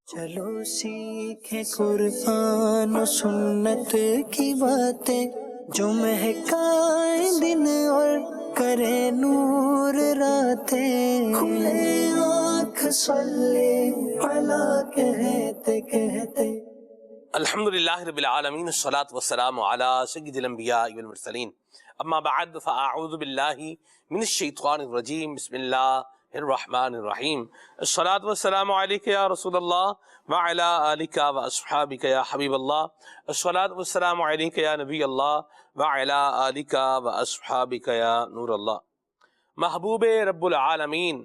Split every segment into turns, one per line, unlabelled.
چلو سیکھیں قرآن و سنت کی باتیں جو مہکائیں دن اور کرے نور راتیں، کھلے آنکھ صلی علی کہتے کہتے۔
الحمدللہ رب العالمین، الصلاۃ والسلام علی سید الانبیاء والمرسلین، اما بعد فاعوذ باللہ من الشیطان الرجیم، بسم اللہ الرحمن الرحیم۔ الصلاۃ والسلام علیک یا رسول اللہ وعلی آلک واصحابک یا حبیب اللہ، الصلاۃ والسلام علیک یا نبی اللہ وعلی آلک واصحابک یا نور اللہ۔ محبوب رب العالمین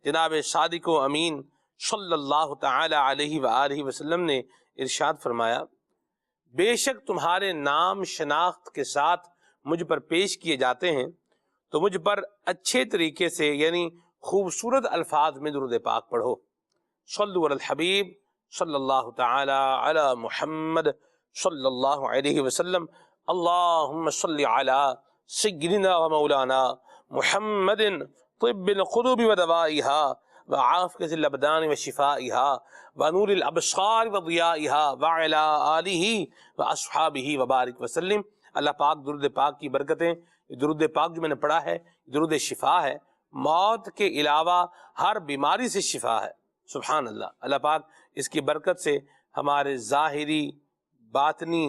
جناب صادق و امین صلی اللہ تعالی علیہ وآلہ وسلم نے ارشاد فرمایا، بے شک تمہارے نام شناخت کے ساتھ مجھ پر پیش کیے جاتے ہیں تو مجھ پر اچھے طریقے سے یعنی خوبصورت الفاظ میں درود پاک پڑھو۔ صلو علی الحبیب صلی اللہ تعالی علی محمد صلی اللہ علیہ وسلم، اللہم صلی علی سیدنا و مولانا محمد طب القلوب و دوائها وعافیة الابدان وشفائها ونور الابصار وضیائها وعلی آلہ واصحابہ وبارک وسلم۔ اللہ پاک درود پاک کی برکتیں، درود پاک جو میں نے پڑھا ہے درود شفا ہے، موت کے علاوہ ہر بیماری سے شفا ہے۔ سبحان اللہ، اللہ پاک اس کی برکت سے ہمارے ظاہری، باطنی،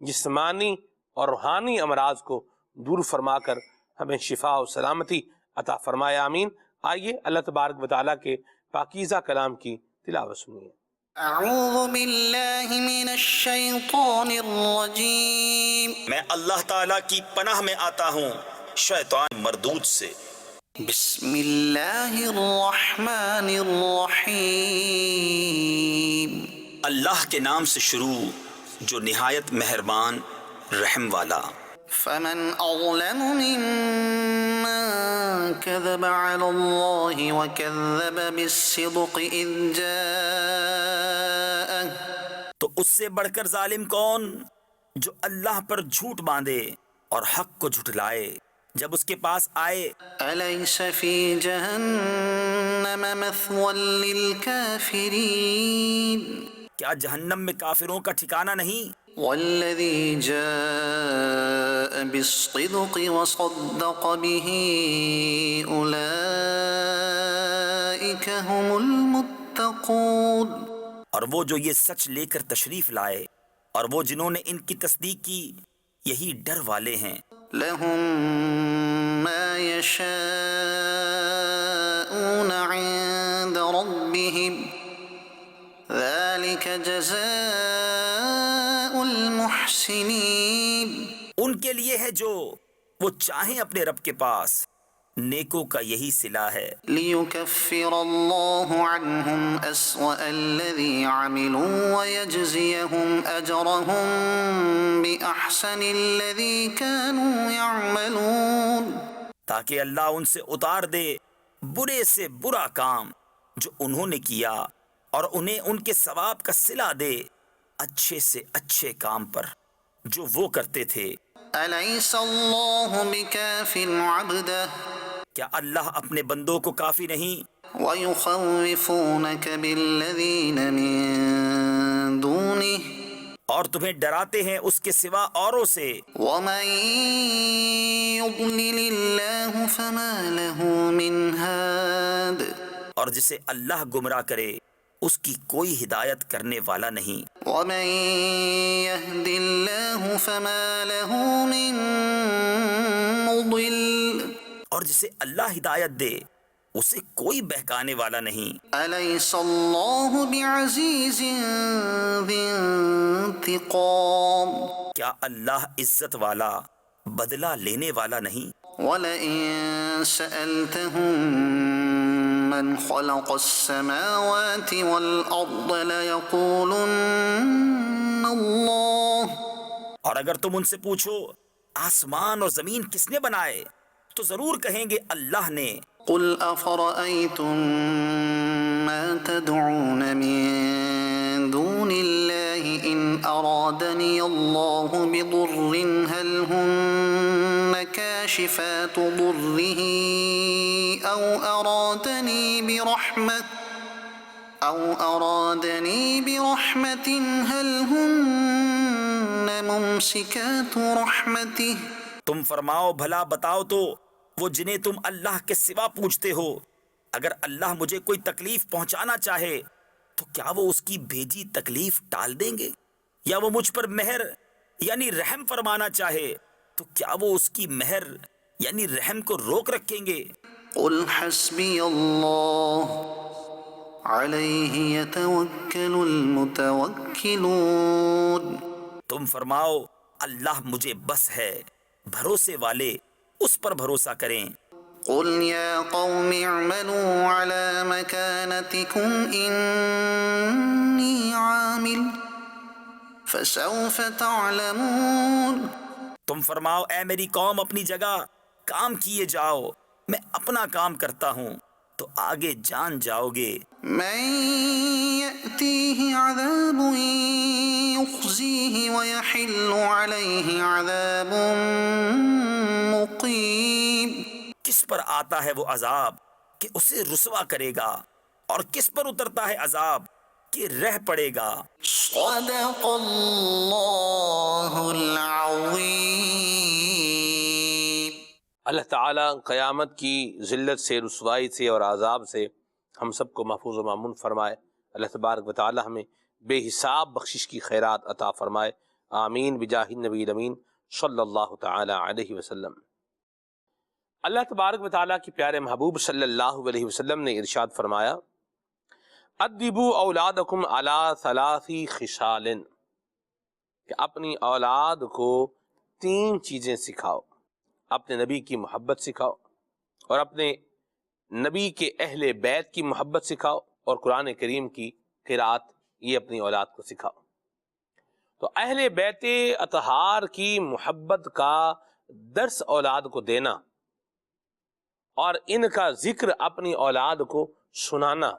جسمانی اور روحانی امراض کو دور فرما کر ہمیں شفا و سلامتی عطا فرمائے، آمین۔ آئیے اللہ تبارک و تعالیٰ کے پاکیزہ کلام کی تلاوت سنیے۔
اعوذ باللہ من الشیطان الرجیم،
میں اللہ تعالیٰ کی پناہ میں آتا ہوں شیطان مردود سے۔
بسم اللہ الرحمن الرحیم،
اللہ کے نام سے شروع جو نہایت مہربان رحم والا۔
فمن اظلم ممن كذب على الله وكذب بالصدق اذ جاءه،
تو اس سے بڑھ کر ظالم کون جو اللہ پر جھوٹ باندھے اور حق کو جھٹلائے جب اس کے پاس آئے۔
أليس في جهنم مثوى للكافرين،
کیا جہنم میں کافروں کا ٹھکانہ نہیں؟
والذي جاء بالصدق وصدق به أولئك هم المتقون،
اور وہ جو یہ سچ لے کر تشریف لائے اور وہ جنہوں نے ان کی تصدیق کی یہی ڈر والے ہیں۔
لهم ما يشاءون عند ربهم ذلك جزاء المحسنين،
ان کے لیے ہے جو وہ چاہیں اپنے رب کے پاس، نیکوں کا یہی صلہ ہے۔
ليكفر الله عنهم أسوأ الذي عملوا ويجزيهم أجرهم بأحسن الذي كانوا يعملون،
تاکہ اللہ ان سے اتار دے برے سے برا کام جو انہوں نے کیا اور انہیں ان کے ثواب کا صلہ دے اچھے سے اچھے کام پر جو وہ کرتے تھے۔
أليس الله بكاف عبده
کیا اللہ اپنے بندوں کو کافی نہیں؟
ويخوفونك بالذين من دونه
اور تمہیں ڈراتے ہیں اس کے سوا اوروں سے۔
ومن يضلل الله فما له من هاد،
اور جسے اللہ گمراہ کرے اس کی کوئی ہدایت کرنے والا نہیں۔
ومن يهد الله فما له من مضل،
اور جسے اللہ ہدایت دے اسے کوئی بہکانے والا نہیں۔
أليس الله بعزيز ذي انتقام،
کیا اللہ عزت والا بدلہ لینے والا نہیں؟
ولئن سألتهم من خلق السماوات والأرض ليقولن الله،
اور اگر تم ان سے پوچھو آسمان اور زمین کس نے بنائے تو ضرور کہیں گے اللہ نے۔
قل أفرأيتم ما تدعون من دون الله إن أرادني الله بضر هل هن كاشفات ضره أو أرادني برحمة أو أرادني برحمة هل هن ممسكات رحمته
تم فرماؤ بھلا بتاؤ تو وہ جنہیں تم اللہ کے سوا پوچھتے ہو، اگر اللہ مجھے کوئی تکلیف پہنچانا چاہے تو کیا وہ اس کی بھیجی تکلیف ٹال دیں گے؟ یا وہ مجھ پر مہر یعنی رحم فرمانا چاہے تو کیا وہ اس کی مہر یعنی رحم کو روک رکھیں گے؟
قل حسبي الله عليه يتوكل المتوكلون
تم فرماؤ اللہ مجھے بس ہے، بھروسے والے اس پر بھروسہ کریں۔
قل يا قوم اعملوا على مكانتكم إني عامل فسوف تعلمون
تم فرماؤ اے میری قوم اپنی جگہ کام کیے جاؤ، میں اپنا کام کرتا ہوں تو آگے جان جاؤ گے۔
من يأتيه عذاب يخزيه ويحل عليه عذاب مقيم
کس پر آتا ہے وہ عذاب کہ اسے رسوا کرے گا، اور کس پر اترتا ہے عذاب کہ رہ پڑے گا۔
صدق اللہ العظیم۔
اللہ تعالیٰ قیامت کی ذلت سے، رسوائی سے اور عذاب سے ہم سب کو محفوظ و مامون فرمائے۔ اللہ تبارک و تعالیٰ ہمیں بے حساب بخشش کی خیرات عطا فرمائے، آمین بجاہ النبی الامین صلی اللہ تعالیٰ علیہ وسلم۔ اللہ تبارک و تعالیٰ کی پیارے محبوب صلی اللہ علیہ وسلم نے ارشاد فرمایا، ادبوا اولادکم علی ثلاث خصال، کہ اپنی اولاد کو 3 چیزیں سکھاؤ، اپنے نبی کی محبت سکھاؤ، اور اپنے نبی کے اہل بیت کی محبت سکھاؤ، اور قرآن کریم کی قرات یہ اپنی اولاد کو سکھاؤ۔ تو اہل بیت اطہار کی محبت کا درس اولاد کو دینا اور ان کا ذکر اپنی اولاد کو سنانا،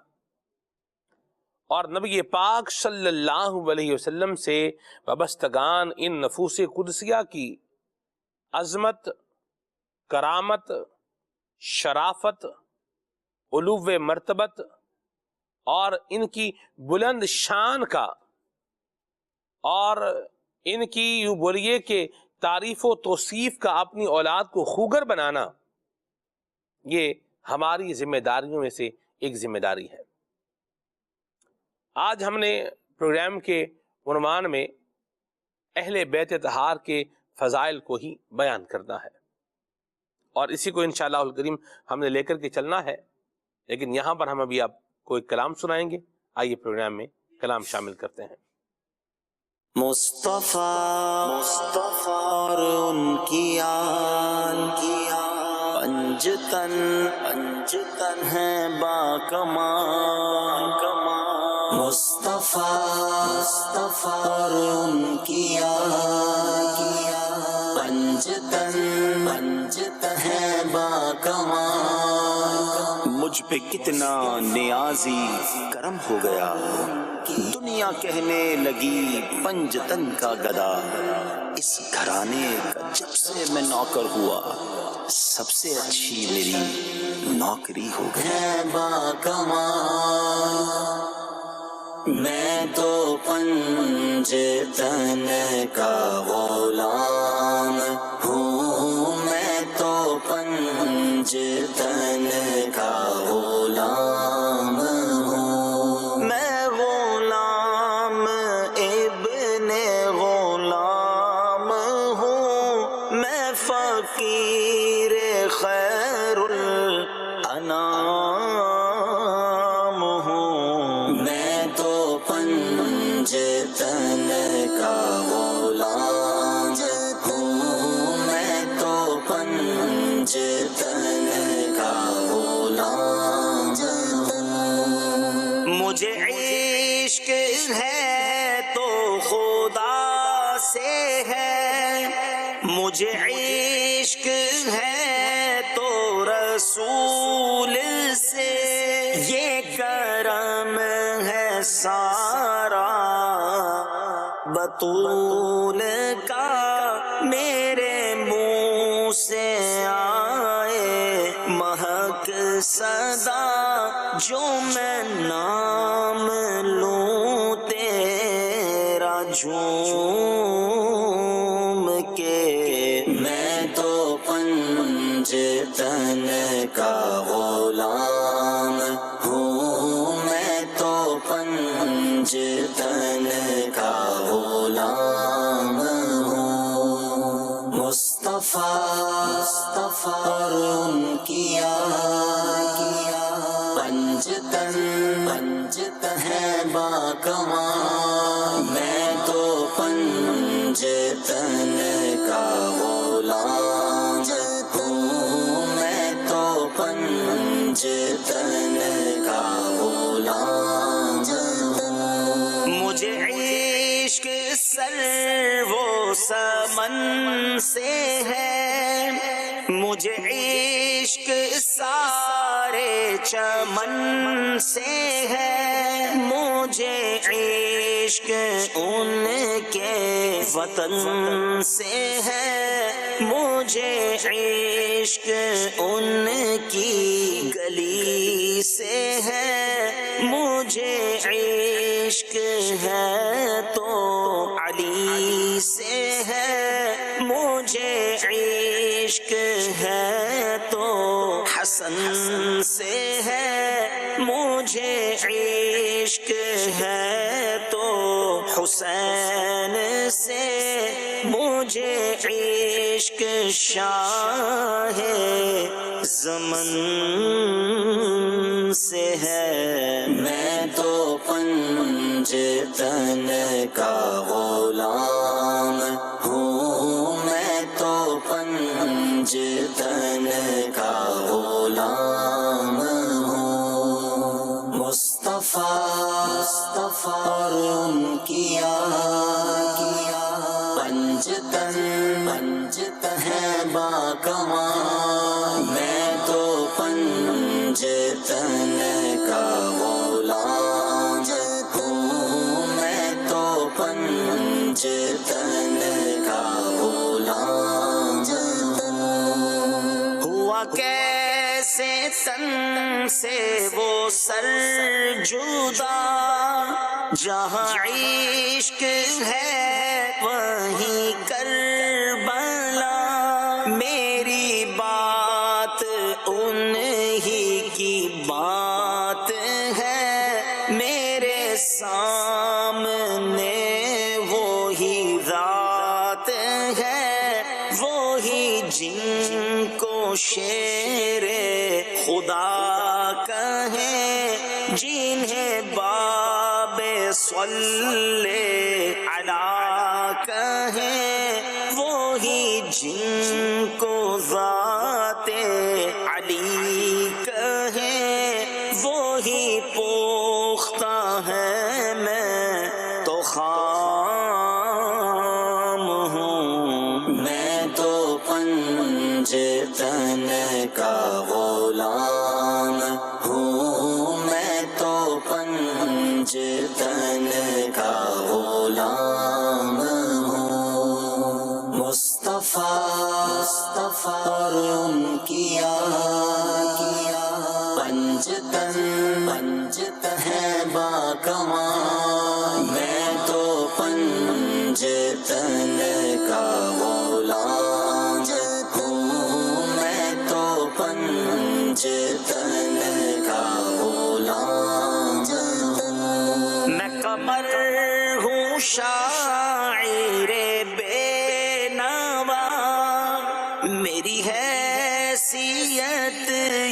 اور نبی پاک صلی اللہ علیہ وسلم سے وابستگان ان نفوس قدسیہ کی عظمت، کرامت، شرافت، علو مرتبت اور ان کی بلند شان کا اور ان کی یوں بولیے کہ تعریف و توصیف کا اپنی اولاد کو خوگر بنانا، یہ ہماری ذمہ داریوں میں سے ایک ذمہ داری ہے۔ آج ہم نے پروگرام کے عنوان میں اہل بیت اطہار کے فضائل کو ہی بیان کرنا ہے، اور اسی کو انشاءاللہ الکریم ہم نے لے کر کے چلنا ہے، لیکن یہاں پر ہم ابھی آپ کو ایک کلام سنائیں گے۔ آئیے پروگرام میں کلام شامل کرتے ہیں۔
مصطفیٰ اور ان کی آل پنجتن ہے با کمال، مصطفیٰ اور ان کی آل پنجتن ہے با کمال، مجھ پہ کتنا نیازی کرم ہو گیا، دنیا کہنے لگی پنجتن کا گدا، اس گھرانے کا جب سے میں نوکر ہوا سب سے اچھی میری نوکری ہو گئی۔ با کمال میں تو پنجتن کا غلام ہوں، میں تو پنجتن کا غلام ہوں، میں غلام ابن غلام ہوں، میں فقیر خیر الانام ہوں، میں تو پنجتن کا غلام ہوں، میں تو پنجتن کا غلام ہوں، مجھے عشق ہے تو خدا سے ہے، مجھے عشق ہے تو رسول سے، یہ کرم ہے سارا بطول کا، میرے منہ سے آئے مہک صدا جو میں نام جھوم کے، میں تو پنجتن کا غلام ہوں، میں تو پنجتن کا غلام ہوں۔ مصطفیٰ اور ان کی پنجتن ہے باکمال، میں تو پنجتن کا غلام ہوں، میں تو پنجتن کا غلام ہوں۔ مجھے عشق سر و سمن سے ہے، مجھے عشق سارے چمن سے ہے، مجھے عشق ان کے وطن سے ہے، مجھے عشق ان کی گلی سے ہے، مجھے عشق ہے تو علی سے ہے، مجھے عشق ہے تو حسن سے ہے، مجھے عشق ہے تو حسین سے، مجھے عشق شاہ زمن سے ہے، میں تو پنجتن کا غلام ہوں، میں تو پنجتن کا غلام ہوں۔ مصطفیٰ اور ان کی پنجتن ہے باکمال، میں تو پنجتن کا غلام ہوں، میں تو پنجتن کا غلام ہوں۔ ہوا کیسے تن سے وہ سر جدا، جہاں عشق ہے وہیں کربلا، میری بات انہی کی بات ہے، میرے سامنے وہی ذات ہے، وہی جن کو شیر خدا کہیں، جنہیں باب صلی علی کہیں، وہی جن کو ذات علی کہیں، وہی پختہ ہے میں تو خام ہوں، میں تو پنجتن کا غلام ہوں، میں تو پنجتن کا غلام ہوں۔ مصطفیٰ اور ان کی پنجتن ہے باکمال، میں تو پنجتن کا غلام ہوں، میں تو پنجتن کا غلام ہوں۔ میں قمر ہوں شاعر بے نوا، میری حیثیت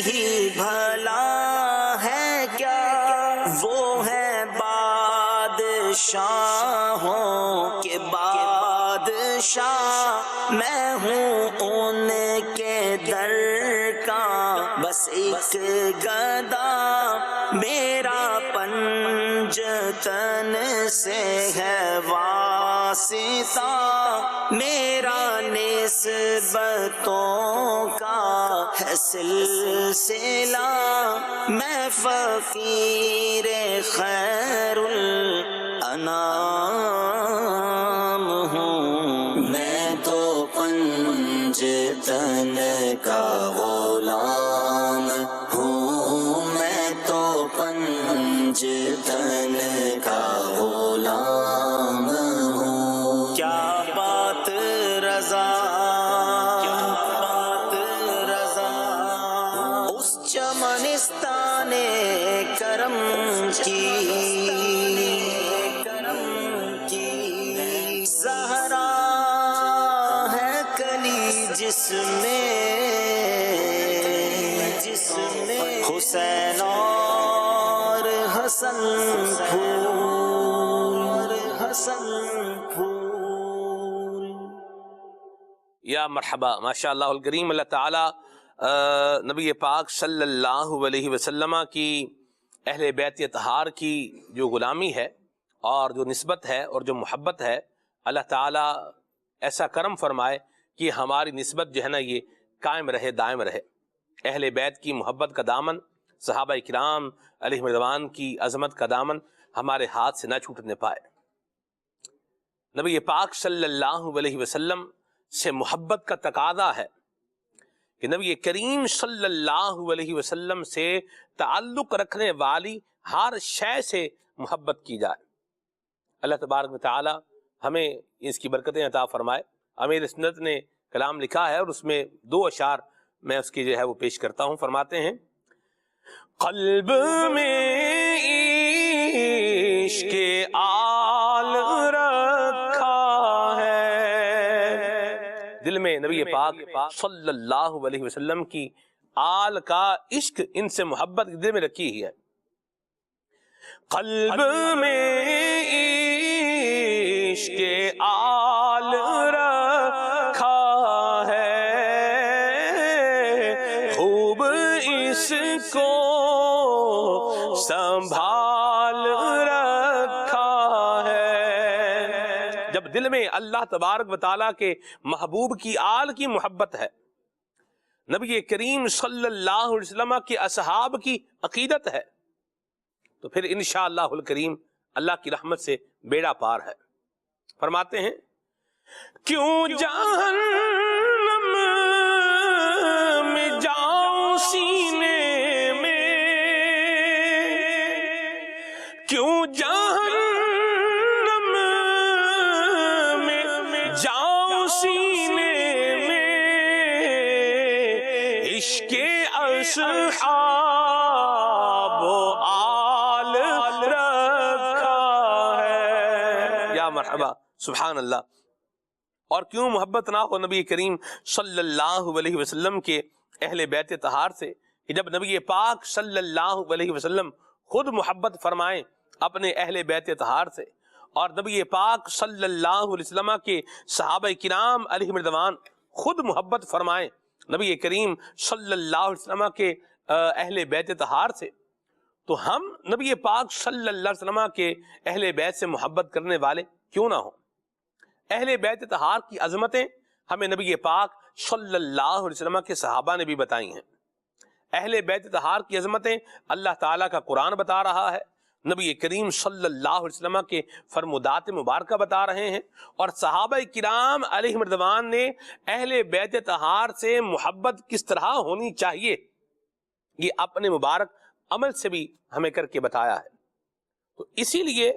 ہی بھلا ہے کیا، وہ ہے بادشاہوں کے بادشاہ، میں ہوں ان کے در کا بس ایک گدا، میرا پنجتن سے ہے واسطہ، میرا نسبتوں کا ہے سلسلہ، میں فقیر خیر الانام ہوں، میں تو پنجتن کا غلام ہوں، میں تو پنجتن کا غلام ہوں۔ کی زہرا ہے کلی جس میں حسین اور حسن پھول
یا مرحبا، ماشاء اللہ الکریم۔ اللہ تعالیٰ نبی پاک صلی اللہ علیہ وسلم کی اہل بیت اطہار کی جو غلامی ہے اور جو نسبت ہے اور جو محبت ہے، اللہ تعالیٰ ایسا کرم فرمائے کہ ہماری نسبت جو ہے نا یہ قائم رہے، دائم رہے۔ اہل بیت کی محبت کا دامن، صحابہ کرام علیہ رضوان کی عظمت کا دامن ہمارے ہاتھ سے نہ چھوٹنے پائے۔ نبی پاک صلی اللہ علیہ وسلم سے محبت کا تقاضا ہے کہ نبی کریم صلی اللہ علیہ وسلم سے تعلق رکھنے والی ہر شے سے محبت کی جائے۔ اللہ تبارک و تعالی ہمیں اس کی برکتیں عطا فرمائے۔ امیر سنت نے کلام لکھا ہے اور اس میں 2 اشعار میں اس کی جو ہے وہ پیش کرتا ہوں۔ فرماتے ہیں، قلب میں عشق آل رکھا ہے، دل میں نبی پاک صلی اللہ علیہ وسلم کی آل کا عشق، ان سے محبت دل میں رکھی ہی ہے۔ قلب میں عشق آل رکھا ہے، خوب اس کو سنبھال رکھا ہے۔ جب دل میں اللہ تبارک و تعالیٰ کے محبوب کی آل کی محبت ہے، نبی کریم صلی اللہ علیہ وسلم کے اصحاب کی عقیدت ہے، تو پھر انشاءاللہ الکریم اللہ کی رحمت سے بیڑا پار ہے۔ فرماتے ہیں، کیوں جہنم میں جاؤں سینے میں، کیوں جہنم میں جاؤں سینے میں، عشق اصحاب و آل رکھا ہے۔ یا مرحبا، سبحان اللہ۔ اور کیوں محبت نہ ہو نبی کریم صلی اللہ علیہ وسلم کے اہل بیت طہار سے، کہ جب نبی پاک صلی اللہ علیہ وسلم خود محبت فرمائیں اپنے اہل بیت طہار سے، اور نبی پاک صلی اللہ علیہ وسلم کے صحابہ کرام علیہ رضوان خود محبت فرمائیں نبی کریم صلی اللہ علیہ وسلم کے اہل بیت طہار سے، تو ہم نبی پاک صلی اللہ علیہ وسلم کے اہل بیت سے محبت کرنے والے کیوں نہ ہوں؟ اہل بیت طہار کی عظمتیں ہمیں نبی پاک صلی اللہ علیہ وسلم کے صحابہ نے بھی بتائی ہیں۔ اہل بیت طہار کی عظمتیں اللہ تعالیٰ کا قرآن بتا رہا ہے، نبی کریم صلی اللہ علیہ وسلم کے فرمودات مبارکہ بتا رہے ہیں، اور صحابہ کرام علیہ رضوان نے اہل بیت طہار سے محبت کس طرح ہونی چاہیے یہ اپنے مبارک عمل سے بھی ہمیں کر کے بتایا ہے۔ تو اسی لیے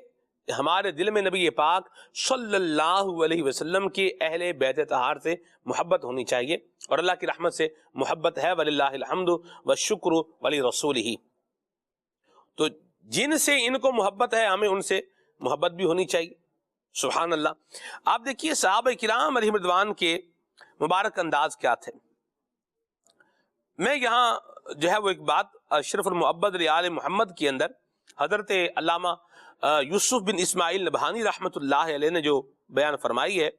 ہمارے دل میں نبی پاک صلی اللہ علیہ وسلم کے اہل بیت طہار سے محبت ہونی چاہیے، اور اللہ کی رحمت سے محبت ہے، وَلِلَّهِ الْحَمْدُ وَالشُّكْرُ وَلِرَسُولِهِ۔ تو جن سے ان کو محبت ہے ہمیں ان سے محبت بھی ہونی چاہیے۔ سبحان اللہ۔ آپ دیکھیے صحابہ کرام علیہ رضوان کے مبارک انداز کیا تھے۔ میں یہاں جو ہے وہ ایک بات اشرف المعبد ریال محمد کے اندر حضرت علامہ یوسف بن اسماعیل نبہانی رحمۃ اللہ علیہ نے جو بیان فرمائی ہے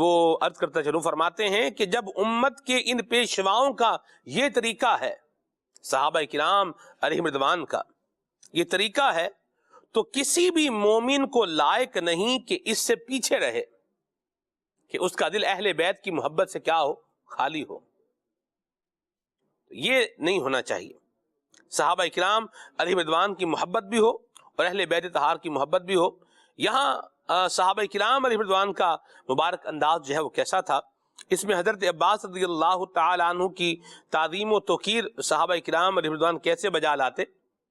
وہ عرض کرتا چلوں۔ فرماتے ہیں کہ جب امت کے ان پیشواؤں کا یہ طریقہ ہے، صحابہ کرام علیہ رضوان کا یہ طریقہ ہے، تو کسی بھی مومن کو لائق نہیں کہ اس سے پیچھے رہے، کہ اس کا دل اہل بیت کی محبت سے کیا ہو، خالی ہو۔ یہ نہیں ہونا چاہیے۔ صحابہ کرام علیہ رضوان کی محبت بھی ہو اور اہل بیت طہار کی محبت بھی ہو۔ یہاں صحابہ کرام علیہ رضوان کا مبارک انداز جو ہے وہ کیسا تھا، اس میں حضرت عباس رضی اللہ تعالی عنہ کی تعظیم و توقیر صحابہ کرام علیہ رضوان کیسے بجا لاتے۔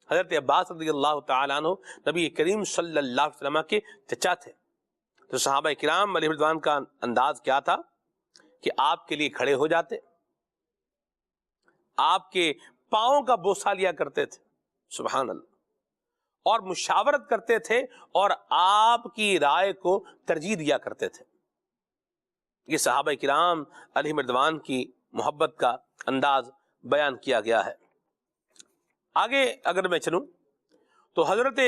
حضرت عباس رضی اللہ تعالی عنہ نبی کریم صلی اللہ علیہ وسلم کے چچا تھے، تو صحابہ کرام علیہ رضوان کا انداز کیا تھا کہ آپ کے لیے کھڑے ہو جاتے، آپ کے پاؤں کا بوسہ لیا کرتے تھے۔ سبحان اللہ۔ اور مشاورت کرتے تھے اور آپ کی رائے کو ترجیح دیا کرتے تھے۔ یہ صحابہ کرام علیہم رضوان کی محبت کا انداز بیان کیا گیا ہے۔ آگے اگر میں چلوں تو حضرت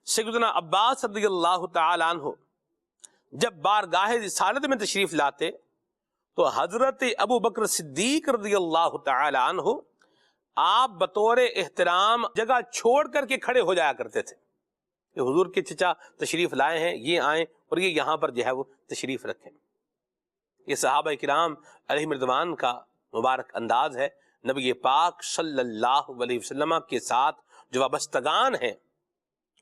سیدنا عباس رضی اللہ تعالی عنہ جب بارگاہ رسالت میں تشریف لاتے تو حضرت ابو بکر صدیق رضی اللہ تعالی عنہ آپ بطور احترام جگہ چھوڑ کر کے کھڑے ہو جایا کرتے تھے کہ حضور کے چچا تشریف لائے ہیں، یہ آئیں اور یہ یہاں پر جو ہے وہ تشریف رکھیں۔ یہ صحابہ کرام علیہم رضوان کا مبارک انداز ہے۔ نبی پاک صلی اللہ علیہ وسلم کے ساتھ جو وابستگان ہیں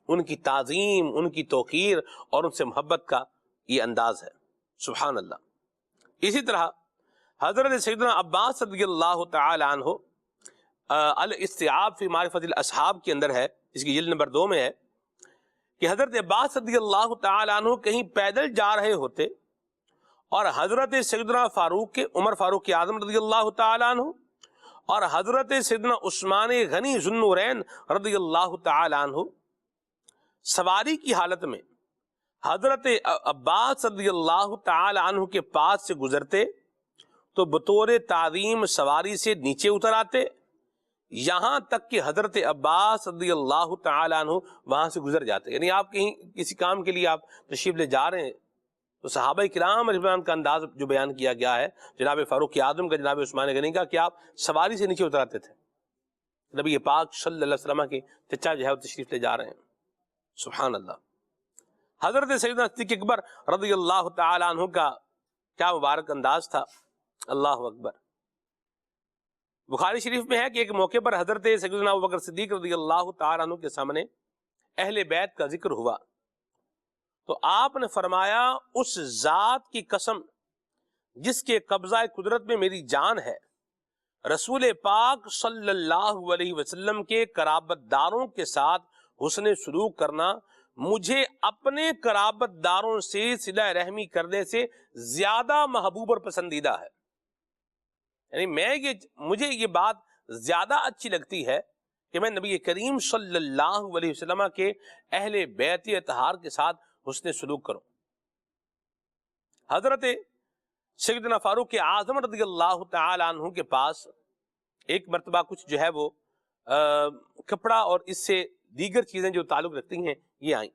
ان کی تعظیم، ان کی توقیر اور ان سے محبت کا یہ انداز ہے۔ سبحان اللہ۔ اسی طرح حضرت سیدنا عباس رضی اللہ تعالی عنہ الاستیعاب فی معرفت الاصحاب کے اندر ہے، اس کی جلد نمبر 2 میں ہے کہ حضرت عباس رضی اللہ تعالی عنہ کہیں پیدل جا رہے ہوتے اور حضرت سیدنا عمر فاروق اعظم رضی اللہ تعالی عنہ اور حضرت سیدنا عثمان غنی ذو النورین رضی اللہ تعالی عنہ سواری کی حالت میں حضرت عباس رضی اللہ تعالی عنہ کے پاس سے گزرتے تو بطور تعظیم سواری سے نیچے اتر آتے، یہاں تک کہ حضرت عباس رضی اللہ تعالی عنہ وہاں سے گزر جاتے۔ یعنی آپ کہیں کسی کام کے لیے آپ تشریف لے جا رہے ہیں تو صحابہ کرام رضوان کا انداز جو بیان کیا گیا ہے جناب فاروق اعظم کا، جناب عثمان غنی کا، کہ آپ سواری سے نیچے اتراتے تھے۔ نبی پاک صلی اللہ علیہ وسلم کے چچا جو ہے وہ تشریف لے جا رہے ہیں۔ سبحان اللہ۔ حضرت سیدنا صدیق اکبر رضی اللہ تعالی عنہ کا کیا مبارک انداز تھا، اللہ اکبر۔ بخاری شریف میں ہے کہ ایک موقع پر حضرت سیدنا ابوبکر صدیق رضی اللہ تعالی عنہ کے سامنے اہل بیت کا ذکر ہوا تو آپ نے فرمایا، اس ذات کی قسم جس کے قبضہ قدرت میں میری جان ہے، رسول پاک صلی اللہ علیہ وسلم کے قرابت داروں کے ساتھ حسن سلوک کرنا مجھے اپنے قرابت داروں سے صلہ رحمی کرنے سے زیادہ محبوب اور پسندیدہ ہے۔ یعنی مجھے یہ بات زیادہ اچھی لگتی ہے کہ میں نبی کریم صلی اللہ علیہ وسلم کے اہل بیت اطہار کے ساتھ حسن سلوک کروں۔ حضرت سیدنا فاروق اعظم رضی اللہ تعالی عنہ کے پاس ایک مرتبہ کچھ جو ہے وہ کپڑا اور اس سے دیگر چیزیں جو تعلق رکھتی ہیں یہ آئیں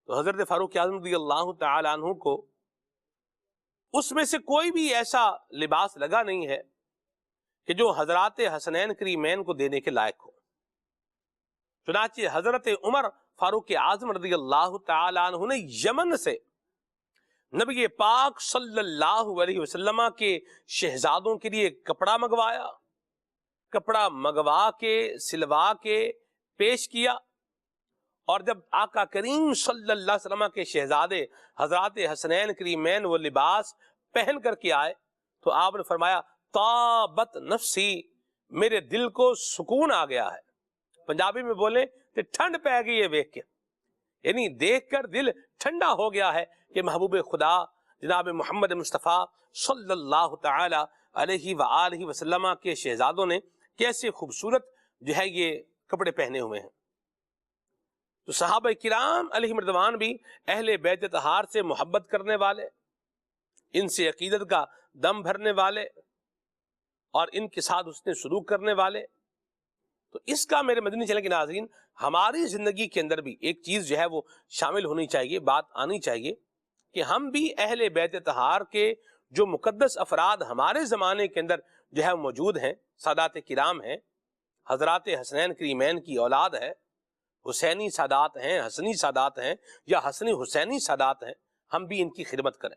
تو حضرت فاروق اعظم رضی اللہ تعالی عنہ کو اس میں سے کوئی بھی ایسا لباس لگا نہیں ہے کہ جو حضرات حسنین کریمین کو دینے کے لائق ہو۔ چنانچہ حضرت عمر فاروق اعظم رضی اللہ تعالی عنہ نے یمن سے نبی پاک صلی اللہ علیہ وسلم کے شہزادوں کے لیے کپڑا منگوایا، کپڑا منگوا کے سلوا کے پیش کیا، اور جب آقا کریم صلی اللہ علیہ وسلم کے شہزادے حضرات حسنین کریمین وہ لباس پہن کر کے آئے تو آپ نے فرمایا، طابت نفسی، میرے دل کو سکون آ گیا ہے۔ پنجابی میں بولیں کہ ٹھنڈ پہ گئی ہے دیکھ کے، یعنی دیکھ کر دل ٹھنڈا ہو گیا ہے کہ محبوب خدا جناب محمد مصطفیٰ صلی اللہ تعالی علیہ وآلہ وسلم کے شہزادوں نے کیسے خوبصورت جو ہے یہ کپڑے پہنے ہوئے ہیں۔ تو صحابہ کرام علیہم رضوان بھی اہل بیت اطہار سے محبت کرنے والے، ان سے عقیدت کا دم بھرنے والے اور ان کے ساتھ اس نے سلوک کرنے والے۔ تو اس کا میرے مدنی چینل کے ناظرین ہماری زندگی کے اندر بھی ایک چیز جو ہے وہ شامل ہونی چاہیے، بات آنی چاہیے کہ ہم بھی اہل بیت اطہار کے جو مقدس افراد ہمارے زمانے کے اندر جو ہے موجود ہیں، سادات کرام ہیں، حضرات حسنین کریمین کی اولاد ہے، حسینی سادات ہیں، حسنی سادات ہیں یا حسنی حسینی سادات ہیں، ہم بھی ان کی خدمت کریں۔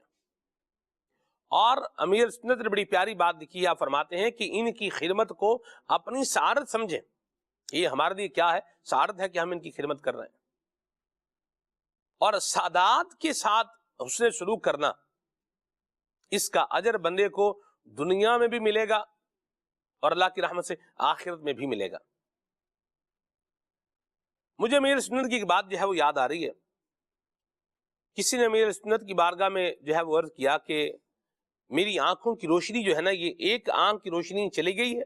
اور امیر سنت نے بڑی پیاری بات لکھی ہے، آپ فرماتے ہیں کہ ان کی خدمت کو اپنی سعادت سمجھیں۔ یہ ہمارے لیے کیا ہے؟ سعادت ہے کہ ہم ان کی خدمت کر رہے ہیں۔ اور سادات کے ساتھ حسن سلوک کرنا، اس کا اجر بندے کو دنیا میں بھی ملے گا اور اللہ کی رحمت سے آخرت میں بھی ملے گا۔ مجھے امیر سنت کی ایک بات جو ہے وہ یاد آ رہی ہے۔ کسی نے امیر سنت کی بارگاہ میں جو ہے وہ عرض کیا کہ میری آنکھوں کی روشنی جو ہے نا، یہ ایک آنکھ کی روشنی چلی گئی ہے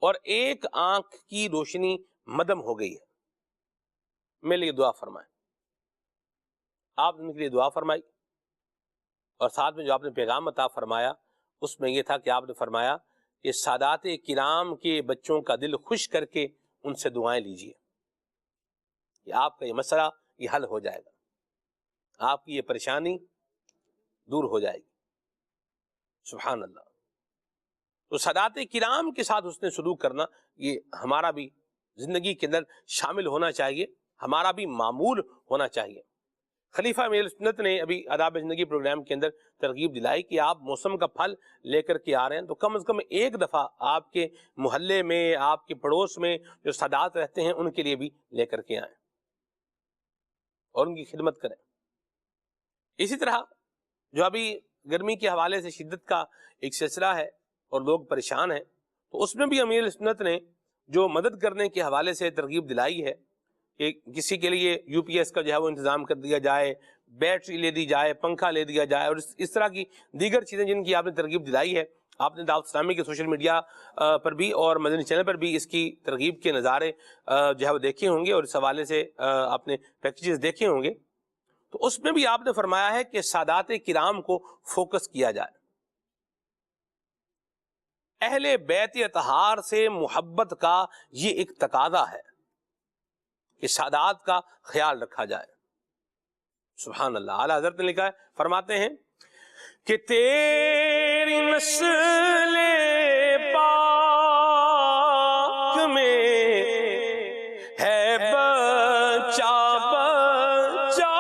اور ایک آنکھ کی روشنی مدم ہو گئی ہے۔ میرے لیے دعا فرمائیں. آپ نے ان کے لیے دعا فرمائی، اور ساتھ میں جو آپ نے پیغام عطا فرمایا اس میں یہ تھا کہ آپ نے فرمایا کہ سادات کرام کے بچوں کا دل خوش کر کے ان سے دعائیں لیجئے، کہ آپ کا یہ مسئلہ یہ حل ہو جائے گا، آپ کی یہ پریشانی دور ہو جائے گی. سبحان اللہ. تو سادات کرام کے ساتھ اس نے سلوک کرنا یہ ہمارا بھی زندگی کے اندر شامل ہونا چاہیے، ہمارا بھی معمول ہونا چاہیے. خلیفہ امیر سنت نے ابھی آداب زندگی پروگرام کے اندر ترغیب دلائی کہ آپ موسم کا پھل لے کر کے آ رہے ہیں تو کم از کم ایک دفعہ آپ کے محلے میں، آپ کے پڑوس میں جو سادات رہتے ہیں ان کے لیے بھی لے کر کے آئیں اور ان کی خدمت کریں. اسی طرح جو ابھی گرمی کے حوالے سے شدت کا ایک سلسلہ ہے اور لوگ پریشان ہیں، تو اس میں بھی امیر سنت نے جو مدد کرنے کے حوالے سے ترغیب دلائی ہے کہ کسی کے لیے یو پی ایس کا جو ہے وہ انتظام کر دیا جائے، بیٹری لے دی جائے، پنکھا لے دیا جائے، اور اس طرح کی دیگر چیزیں جن کی آپ نے ترغیب دلائی ہے. آپ نے دعوت اسلامی کے سوشل میڈیا پر بھی اور مدنی چینل پر بھی اس کی ترغیب کے نظارے جو ہے وہ دیکھے ہوں گے، اور اس حوالے سے آپ نے پیکیجز دیکھے ہوں گے. تو اس میں بھی آپ نے فرمایا ہے کہ سادات کرام کو فوکس کیا جائے. اہل بیت اطہار سے محبت کا یہ ایک تقاضا ہے کہ سادات کا خیال رکھا جائے. سبحان اللہ. اعلیٰ حضرت نے لکھا ہے، فرماتے ہیں کہ تیری نسل پاک میں ہے بچہ بچہ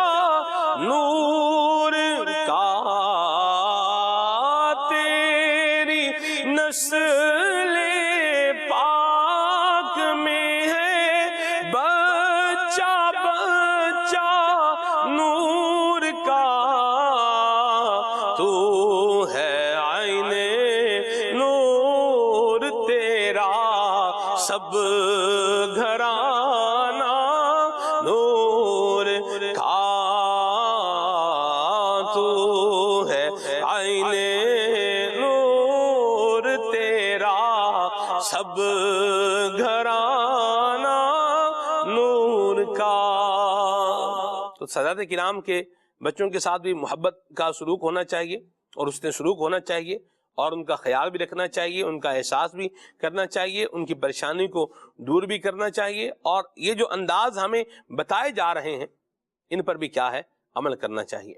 نور کا، تیری نسل پاک میں ہے بچہ بچہ نور کا، تو ہے عین نور تیرا سب گھرانہ نور کا، تو ہے عین نور تیرا سب گھرانہ نور کا. تو سادات کرام کے بچوں کے ساتھ بھی محبت کا سلوک ہونا چاہیے، اور اس نے سلوک ہونا چاہیے، اور ان کا خیال بھی رکھنا چاہیے، ان کا احساس بھی کرنا چاہیے، ان کی پریشانی کو دور بھی کرنا چاہیے، اور یہ جو انداز ہمیں بتائے جا رہے ہیں ان پر بھی کیا ہے، عمل کرنا چاہیے.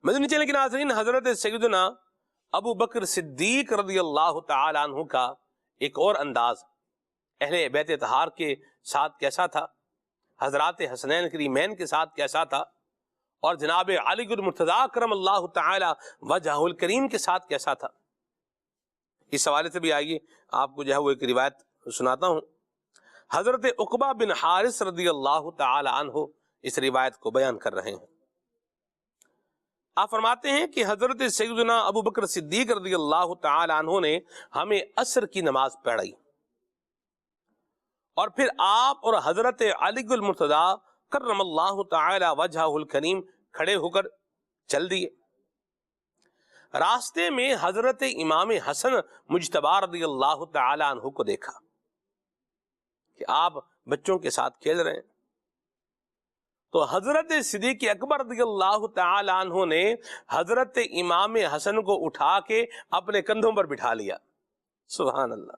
مدنی چینل کے ناظرین، حضرت سیدنا ابو بکر صدیق رضی اللہ تعالی عنہ کا ایک اور انداز اہل بیت اطہار کے ساتھ کیسا تھا، حضرات حسنین کریمین کے ساتھ کیسا تھا، اور جناب علی المرتضیٰ کرم اللہ تعالی وجہہ الکریم کے ساتھ کیسا تھا. اس حوالے سے بھی آئیے آپ کو جو ہے وہ ایک روایت سناتا ہوں. حضرت عقبہ بن حارث رضی اللہ تعالی عنہ اس روایت کو بیان کر رہے ہیں. آپ فرماتے ہیں کہ حضرت سیدنا ابو بکر صدیق رضی اللہ تعالی عنہ نے ہمیں عصر کی نماز پڑھائی، اور پھر آپ اور حضرت علی المرتضیٰ کرم اللہ تعالی وجہہ الکریم کھڑے ہو کر چل دیے. راستے میں حضرت امام حسن مجتبی رضی اللہ تعالی عنہ کو دیکھا کہ آپ بچوں کے ساتھ کھیل رہے ہیں. تو حضرت صدیق اکبر رضی اللہ تعالی عنہ نے حضرت امام حسن کو اٹھا کے اپنے کندھوں پر بٹھا لیا. سبحان اللہ،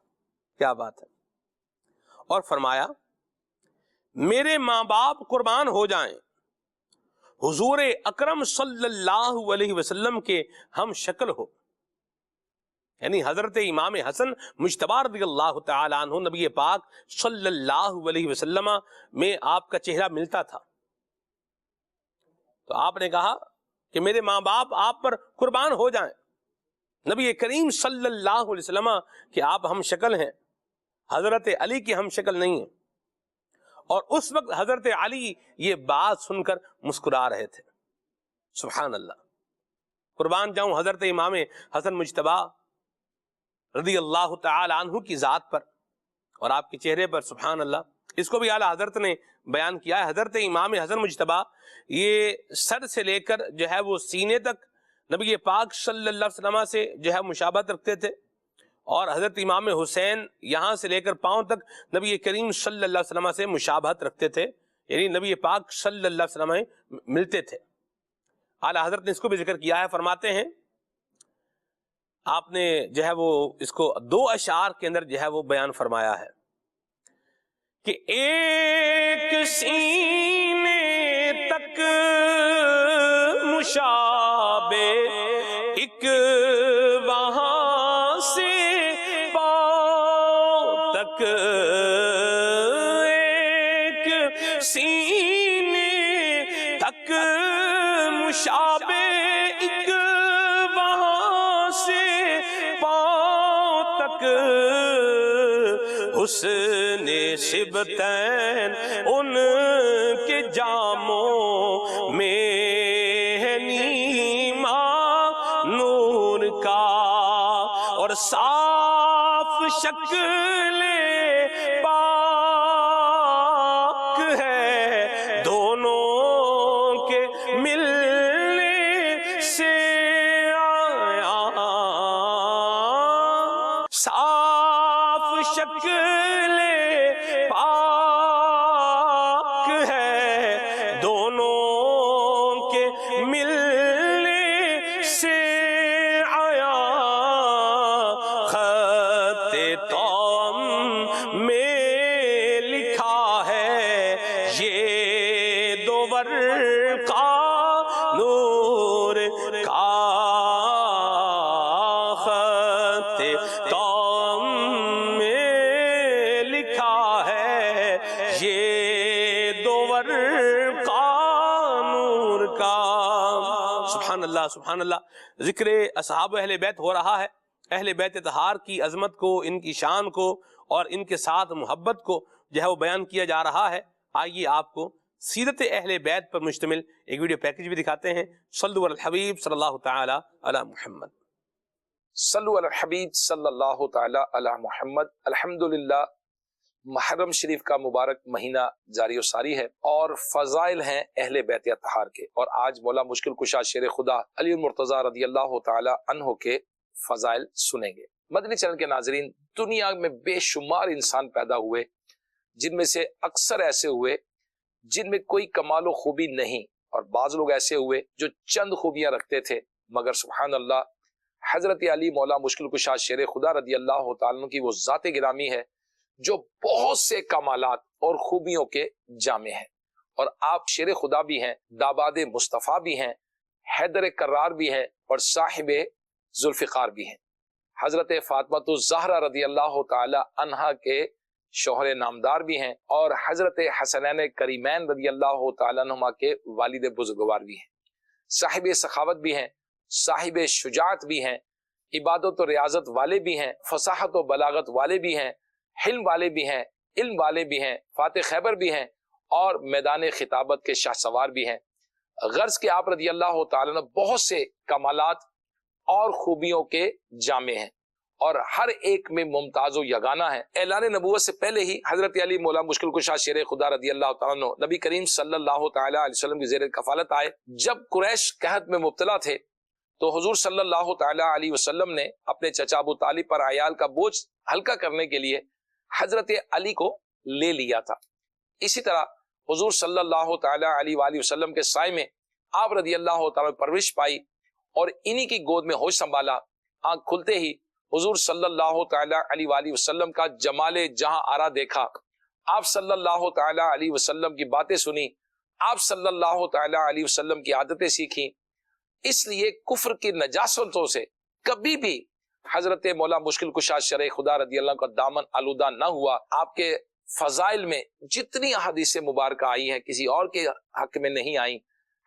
کیا بات ہے. اور فرمایا میرے ماں باپ قربان ہو جائیں، حضور اکرم صلی اللہ علیہ وسلم کے ہم شکل ہو. یعنی حضرت امام حسن مجتبی رضی اللہ تعالی عنہ نبی پاک صلی اللہ علیہ وسلم میں آپ کا چہرہ ملتا تھا. تو آپ نے کہا کہ میرے ماں باپ آپ پر قربان ہو جائیں، نبی کریم صلی اللہ علیہ وسلم کہ آپ ہم شکل ہیں، حضرت علی کی ہم شکل نہیں ہیں. اور اس وقت حضرت علی یہ بات سن کر مسکرا رہے تھے. سبحان اللہ. قربان جاؤں حضرت امام حسن مجتبی رضی اللہ تعالی عنہ کی ذات پر اور آپ کے چہرے پر. سبحان اللہ. اس کو بھی اعلیٰ حضرت نے بیان کیا ہے. حضرت امام حسن مجتبی یہ سر سے لے کر جو ہے وہ سینے تک نبی پاک صلی اللہ علیہ وسلم سے جو ہے مشابہت رکھتے تھے، اور حضرت امام حسین یہاں سے لے کر پاؤں تک نبی کریم صلی اللہ علیہ وسلم سے مشابہت رکھتے تھے. یعنی نبی پاک صلی اللہ علیہ وسلم میں ملتے تھے۔ اعلیٰ حضرت نے اس کو بھی ذکر کیا ہے، فرماتے ہیں آپ نے جو ہے وہ اس کو 2 اشعار کے اندر جو ہے وہ بیان فرمایا ہے کہ ایک سینے تک مشابہ ایک وہاں سے پاؤں تک، ایک سینے تک مشابہ ایک وہاں سے پاؤں تک، حسن شبتین ان کے جاموں میں ہے نیما نور کا، اور صاف شکل پاک ہے دونوں کے ملنے سے آیا، صاف شکل پاک ہے دونوں کے ملنے سے آیا، خط توام میں لکھا ہے یہ دو ورقہ نور کا، خط توام میں لکھا ہے یہ دو ورقہ نور کا۔ سبحان اللہ سبحان اللہ۔ ذکر اصحاب اہل بیت ہو رہا ہے، اہل بیت اطہار کی عظمت کو، ان کی شان کو اور ان کے ساتھ محبت کو جو ہے وہ بیان کیا جا رہا ہے۔ آئیے آپ کو سیرت اہل بیت پر مشتمل ایک ویڈیو پیکج بھی دکھاتے ہیں۔ صلو علی الحبیب صلی اللہ تعالی علی محمد۔
صلو علی الحبیب صلی اللہ تعالی علی محمد۔ الحمدللہ، محرم شریف کا مبارک مہینہ جاری و ساری ہے اور فضائل ہیں اہل بیت اطہار کے، اور آج مولا مشکل کشا شیر خدا علی المرتضیٰ رضی اللہ تعالی عنہ کے فضائل سنیں گے۔ مدنی چینل کے ناظرین، دنیا میں بے شمار انسان پیدا ہوئے جن میں سے اکثر ایسے ہوئے جن میں کوئی کمال و خوبی نہیں، اور بعض لوگ ایسے ہوئے جو چند خوبیاں رکھتے تھے، مگر سبحان اللہ حضرت علی مولا مشکل کشا شیر خدا رضی اللہ تعالیٰ عنہ کی وہ ذات گرامی ہے جو بہت سے کمالات اور خوبیوں کے جامع ہیں، اور آپ شیر خدا بھی ہیں، داباد مصطفیٰ بھی ہیں، حیدر کرار بھی ہیں، اور صاحب ذوالفقار بھی ہیں۔ حضرت فاطمہ الزہرا رضی اللہ تعالی عنہا کے شوہر نامدار بھی ہیں، اور حضرت حسنین کریمین رضی اللہ تعالی عنہما کے والد بزرگوار بھی ہیں، صاحب سخاوت بھی ہیں، صاحب شجاعت بھی ہیں، عبادت و ریاضت والے بھی ہیں، فصاحت و بلاغت والے بھی ہیں، حلم والے بھی ہیں، علم والے بھی ہیں، فاتح خیبر بھی ہیں، اور میدان خطابت کے شاہ سوار بھی ہیں۔ غرض کہ آپ رضی اللہ تعالیٰ نے بہت سے کمالات اور خوبیوں کے جامع ہیں، اور ہر ایک میں ممتاز و یگانہ ہے۔ اعلان نبوت سے پہلے ہی حضرت علی مولا مشکل کشا شیر خدا رضی اللہ تعالیٰ عنہ نبی کریم صلی اللہ تعالیٰ علیہ وسلم کی زیر کفالت آئے۔ جب قریش قحط میں مبتلا تھے تو حضور صلی اللہ تعالیٰ علیہ وسلم نے اپنے چچا ابو طالب پر عیال کا بوجھ ہلکا کرنے کے لیے حضرت علی کو لے لیا تھا۔ اسی طرح حضور صلی اللہ تعالیٰ علیہ وآلہ وسلم کے سائے میں آپ رضی اللہ تعالیٰ پرورش پائی، اور انہی کی گود میں ہوش سنبھالا۔ آنکھ کھلتے ہی حضور صلی اللہ تعالیٰ علیہ وآلہ وسلم کا جمال جہاں آرا دیکھا، آپ صلی اللہ تعالیٰ علیہ وسلم کی باتیں سنی، آپ صلی اللہ تعالیٰ علیہ وسلم کی عادتیں سیکھیں۔ اس لیے کفر کی نجاستوں سے کبھی بھی حضرت مولا مشکل کشا شرع خدا رضی اللہ کا دامن آلودہ نہ ہوا۔ آپ کے فضائل میں جتنی احادیث مبارکہ آئی ہیں کسی اور کے حق میں نہیں آئیں۔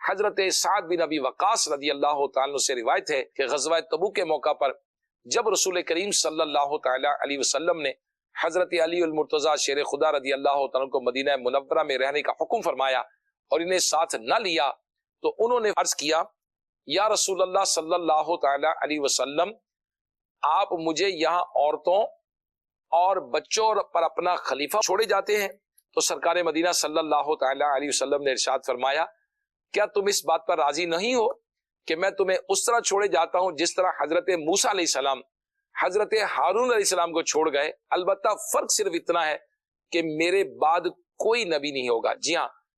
حضرت سعد بن ابی وقاص رضی اللہ تعالیٰ سے روایت ہے کہ غزوہ تبوک کے موقع پر جب رسول کریم صلی اللہ تعالیٰ علیہ وسلم نے حضرت علی المرتضیٰ شیر خدا رضی اللہ تعالیٰ کو مدینہ منورہ میں رہنے کا حکم فرمایا اور انہیں ساتھ نہ لیا، تو انہوں نے عرض کیا، یا رسول اللہ صلی اللہ تعالیٰ علیہ وسلم، آپ مجھے یہاں عورتوں اور بچوں پر اپنا خلیفہ چھوڑے جاتے ہیں؟ تو سرکار مدینہ صلی اللہ تعالیٰ علیہ وسلم نے ارشاد فرمایا، کیا تم اس بات پر راضی نہیں ہو کہ میں تمہیں اس طرح چھوڑے جاتا ہوں جس طرح حضرت موسیٰ علیہ السلام حضرت ہارون علیہ السلام کو چھوڑ گئے؟ البتہ فرق صرف اتنا ہے کہ میرے بعد کوئی نبی نہیں ہوگا۔ جی ہاں،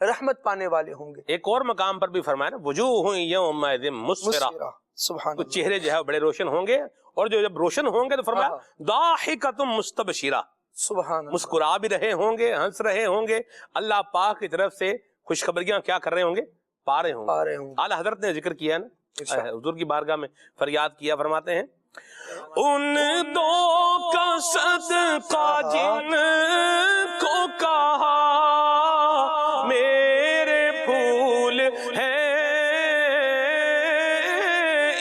رحمت پانے والے ہوں گے.
ایک اور مقام پر بھی فرمایا نا وجوہ یومئذ مسفرہ،
مسفرہ، سبحان
کچھ
اللہ.
چہرے جو ہے بڑے روشن ہوں گے، اور جو جب روشن ہوں گے تو فرمایا ضاحکۃ مستبشرہ،
سبحان اللہ.
مسکرا بھی رہے ہوں گے، ہنس رہے ہوں گے، اللہ پاک کی طرف سے خوشخبریاں کیا کر رہے ہوں گے؟ پا رہے ہوں
پا
گے.
رہے ہوں گے.
اعلیٰ حضرت نے ذکر کیا نا
ارشاد.
حضور کی بارگاہ میں فریاد کیا، فرماتے ہیں ان دو کا صدقہ جن کو کہا میرے پھول ہیں،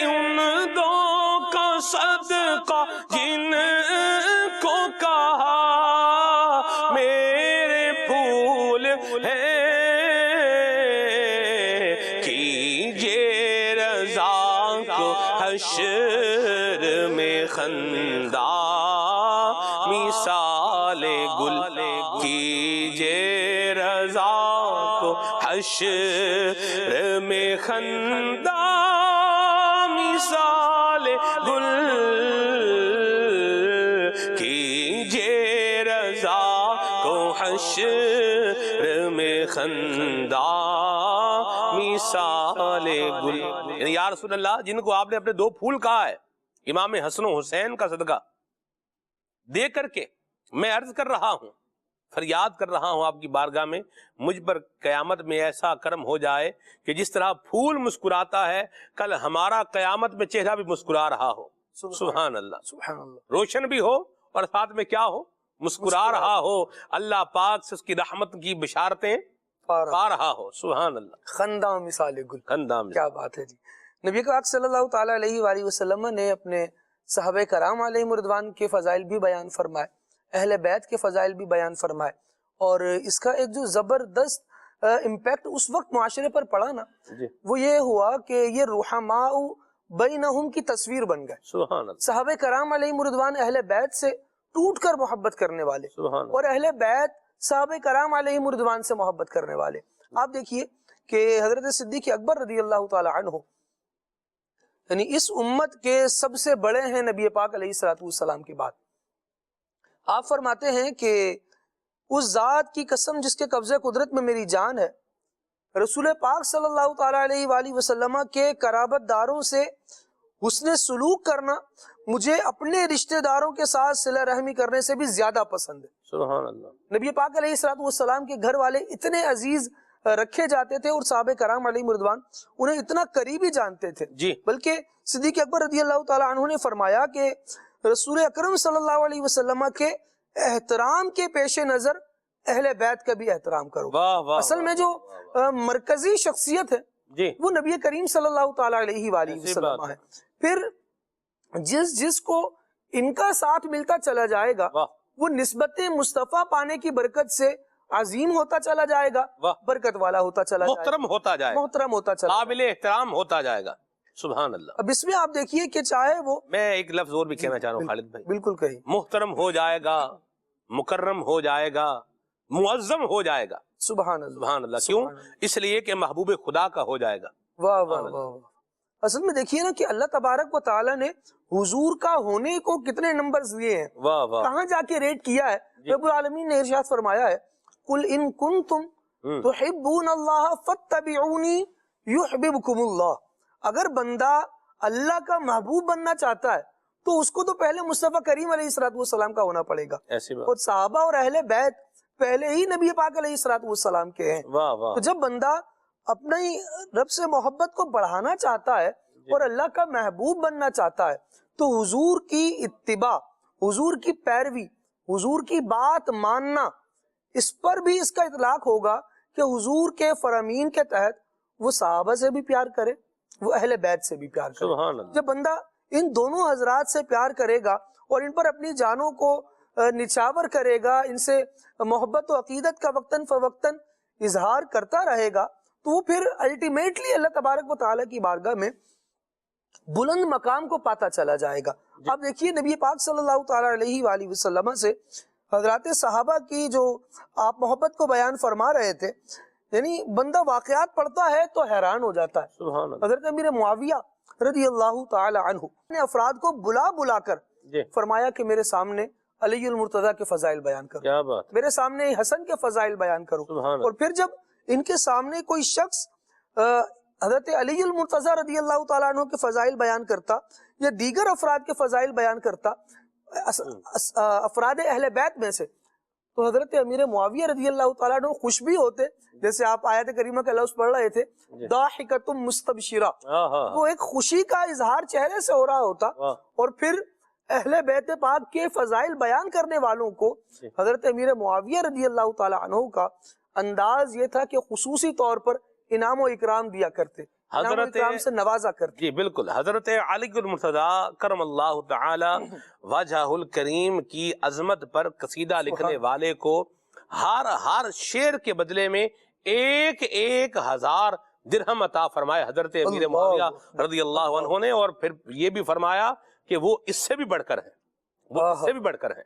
ان دو کا صدقہ جن کو کہا میرے پھول ہیں، کیجے رضا کو حشر میں خندہ مثال گل، کیجے رضا کو حشر میں خندہ مثال گل، کیجے رضا کو حشر میں خندہ مثال گل. یعنی یا رسول اللہ، جن کو آپ نے اپنے دو پھول کہا ہے، امام حسن و حسین کا صدقہ دے کر کے میں عرض کر رہا ہوں، فریاد کر رہا ہوں آپ کی بارگاہ میں، مجھ پر قیامت میں ایسا کرم ہو جائے کہ جس طرح پھول مسکراتا ہے، کل ہمارا قیامت میں چہرہ بھی مسکرا رہا ہو. سبحان اللہ.
سبحان اللہ.
روشن بھی ہو اور ساتھ میں کیا ہو؟ مسکرا رہا ہو، اللہ پاک سے اس کی رحمت کی بشارتیں پا رہا ہو. سبحان اللہ.
خندہ مثال گل.
خندام.
کیا بات ہے جی. نبی پاک صلی اللہ تعالیٰ علیہ وآلہ وسلم نے اپنے صحابہ کرام علیہ رضوان کے فضائل بھی بیان فرمائے، اہل بیت کے فضائل بھی بیان فرمائے، اور اس کا ایک جو زبردست امپیکٹ اس وقت معاشرے پر پڑا نا، وہ یہ ہوا کہ یہ رحماء بینہم کی تصویر بن گئے.
سبحان اللہ.
صحابہ کرام علیہ رضوان اہل بیت سے ٹوٹ کر محبت کرنے والے،
سبحان
اور اہل بیت صحابہ کرام علیہ رضوان سے محبت کرنے والے. آپ دیکھیے کہ حضرت صدیق اکبر رضی اللہ تعالی عنہ، یعنی اس امت کے سب سے بڑے ہیں نبی پاک علیہ الصلوۃ والسلام کی بات. آپ فرماتے ہیں کہ اس ذات کی قسم جس کے قبضے قدرت میں میری جان ہے، رسول پاک صلی اللہ تعالی علیہ وآلہ وسلم کے قرابت داروں سے حسن سلوک کرنا مجھے اپنے رشتہ داروں کے ساتھ صلہ رحمی کرنے سے بھی زیادہ پسند ہے.
سبحان اللہ.
نبی پاک علیہ الصلوۃ والسلام کے گھر والے اتنے عزیز رکھے جاتے تھے، اور صحابہ کرام علیہ رضوان انہیں اتنا قریبی جانتے تھے.
جی.
بلکہ صدیق اکبر رضی اللہ تعالیٰ عنہ نے فرمایا کہ رسول اکرم صلی اللہ علیہ وسلم کے احترام کے پیش نظر اہل بیت کا بھی احترام کرو.
واہ واہ.
اصل میں جو مرکزی شخصیت ہے
جی
وہ نبی کریم صلی اللہ تعالیٰ علیہ وآلہ وسلم ہے. پھر جس کو ان کا ساتھ ملتا چلا جائے گا وہ نسبت مصطفیٰ پانے کی برکت سے عظیم ہوتا چلا جائے گا، برکت والا ہوتا چلا جائے گا،
محترم ہوتا جائے گا،
محترم ہوتا چلا،
قابل احترام ہوتا جائے گا. سبحان اللہ.
اب اس میں آپ دیکھیے کہ چاہے وہ،
میں ایک لفظ اور بھی کہنا چاہ رہا ہوں خالد بھائی.
بالکل کہی،
محترم ہو جائے گا، مکرم ہو جائے گا، معظم ہو جائے گا.
سبحان اللہ.
سبحان اللہ. کیوں؟ اس لیے کہ محبوب خدا کا ہو جائے گا.
واہ واہ واہ. اصل میں دیکھیے نا کہ اللہ تبارک و تعالیٰ نے حضور کا ہونے کو کتنے نمبرز دیے ہیں،
واہ واہ.
کہاں جا کے ریٹ کیا ہے. رب العالمین نے ارشاد فرمایا ہے قل ان کنتم تحبون اللہ فاتبعونی یحببکم اللہ. اگر بندہ اللہ کا محبوب بننا چاہتا ہے تو اس کو تو پہلے مصطفیٰ کریم علیہ الصلوۃ والسلام کا ہونا پڑے گا.
ایسی بات.
اور صحابہ اور اہل بیت پہلے ہی نبی پاک علیہ الصلوۃ والسلام کے ہیں.
واہ واہ.
تو جب بندہ اپنی رب سے محبت کو بڑھانا چاہتا ہے اور اللہ کا محبوب بننا چاہتا ہے تو حضور کی اتباع، حضور کی پیروی، حضور کی بات ماننا، اس پر بھی اس کا اطلاق ہوگا کہ حضور کے فرامین کے تحت وہ صحابہ سے بھی پیار کرے، وہ اہل بیت سے بھی پیار کرے.
سبحان اللہ.
جب بندہ ان دونوں حضرات سے پیار کرے گا اور ان پر اپنی جانوں کو نچاور کرے گا، ان سے محبت و عقیدت کا وقتاً فوقتاً اظہار کرتا رہے گا، تو وہ پھر الٹیمیٹلی اللہ تبارک و تعالیٰ کی بارگاہ میں بلند مقام کو پاتا چلا جائے گا. اب دیکھیے نبی پاک صلی اللہ تعالیٰ علیہ وآلہ وسلم سے حضرات صحابہ کی جو آپ محبت کو بیان فرما رہے تھے، یعنی بندہ واقعات پڑھتا ہے تو حیران ہو جاتا ہے.
سبحان اللہ.
حضرت امیر معاویہ رضی اللہ تعالی عنہ نے افراد کو بلا کر فرمایا کہ میرے سامنے علی المرتضیٰ کے فضائل بیان کرو،
کیا بات.
میرے سامنے حسن کے فضائل بیان کرو. اور پھر جب ان کے سامنے کوئی شخص حضرت علی المرتضیٰ رضی اللہ تعالیٰ عنہ کے فضائل بیان کرتا یا دیگر افراد کے فضائل بیان کرتا افراد اہل بیت میں سے، تو حضرت امیر معاویہ رضی اللہ تعالیٰ عنہ خوش بھی ہوتے، جیسے آپ آیت کریمہ کا لفظ پڑھ رہے تھے ضاحکۃ مستبشرہ، وہ ایک خوشی کا اظہار چہرے سے ہو رہا ہوتا، اور پھر اہل بیت پاک کے فضائل بیان کرنے والوں کو حضرت امیر معاویہ رضی اللہ تعالیٰ عنہ کا انداز یہ تھا کہ خصوصی طور پر انعام و اکرام دیا کرتے، انعام و اکرام سے نوازا کرتے۔
جی بالکل، حضرت علی المرتضیٰ کرم اللہ تعالی وجہ الکریم کی عظمت پر قصیدہ لکھنے والے کو ہر شعر کے بدلے میں 1,000 درہم عطا فرمائے حضرت امیر معاویہ رضی اللہ عنہ نے، اور پھر یہ بھی فرمایا کہ وہ اس سے بھی بڑھ کر ہیں، وہ اس سے بھی بڑھ کر ہیں،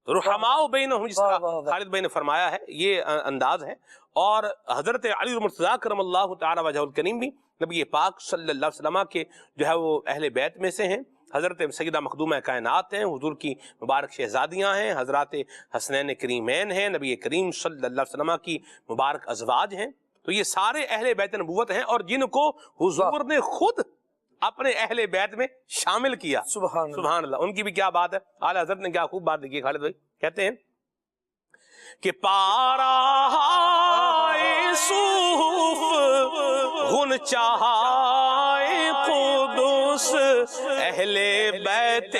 رحماء بینہم، جس طرح خالد بھائی نے فرمایا ہے، یہ انداز ہے۔ اور حضرت علی المرتضیٰ کرم اللہ تعالی وجہ الکریم بھی نبی پاک صلی اللہ علیہ وسلم کے جو ہے وہ اہل بیت میں سے ہیں، حضرت سیدہ مخدومہ کائنات ہیں، حضور کی مبارک شہزادیاں ہیں، حضرات حسنین کریمین ہیں، نبی کریم صلی اللہ علیہ وسلم کی مبارک ازواج ہیں، تو یہ سارے اہل بیت نبوت ہیں، اور جن کو حضور نے خود اپنے اہل بیت میں شامل کیا، سبحان اللہ، ان کی بھی کیا بات ہے۔ اعلیٰ حضرت نے کیا خوب بات لکھی ہے، خالد بھائی کہتے ہیں کہ پارا صوف غن چاہائے قدس اہل بیت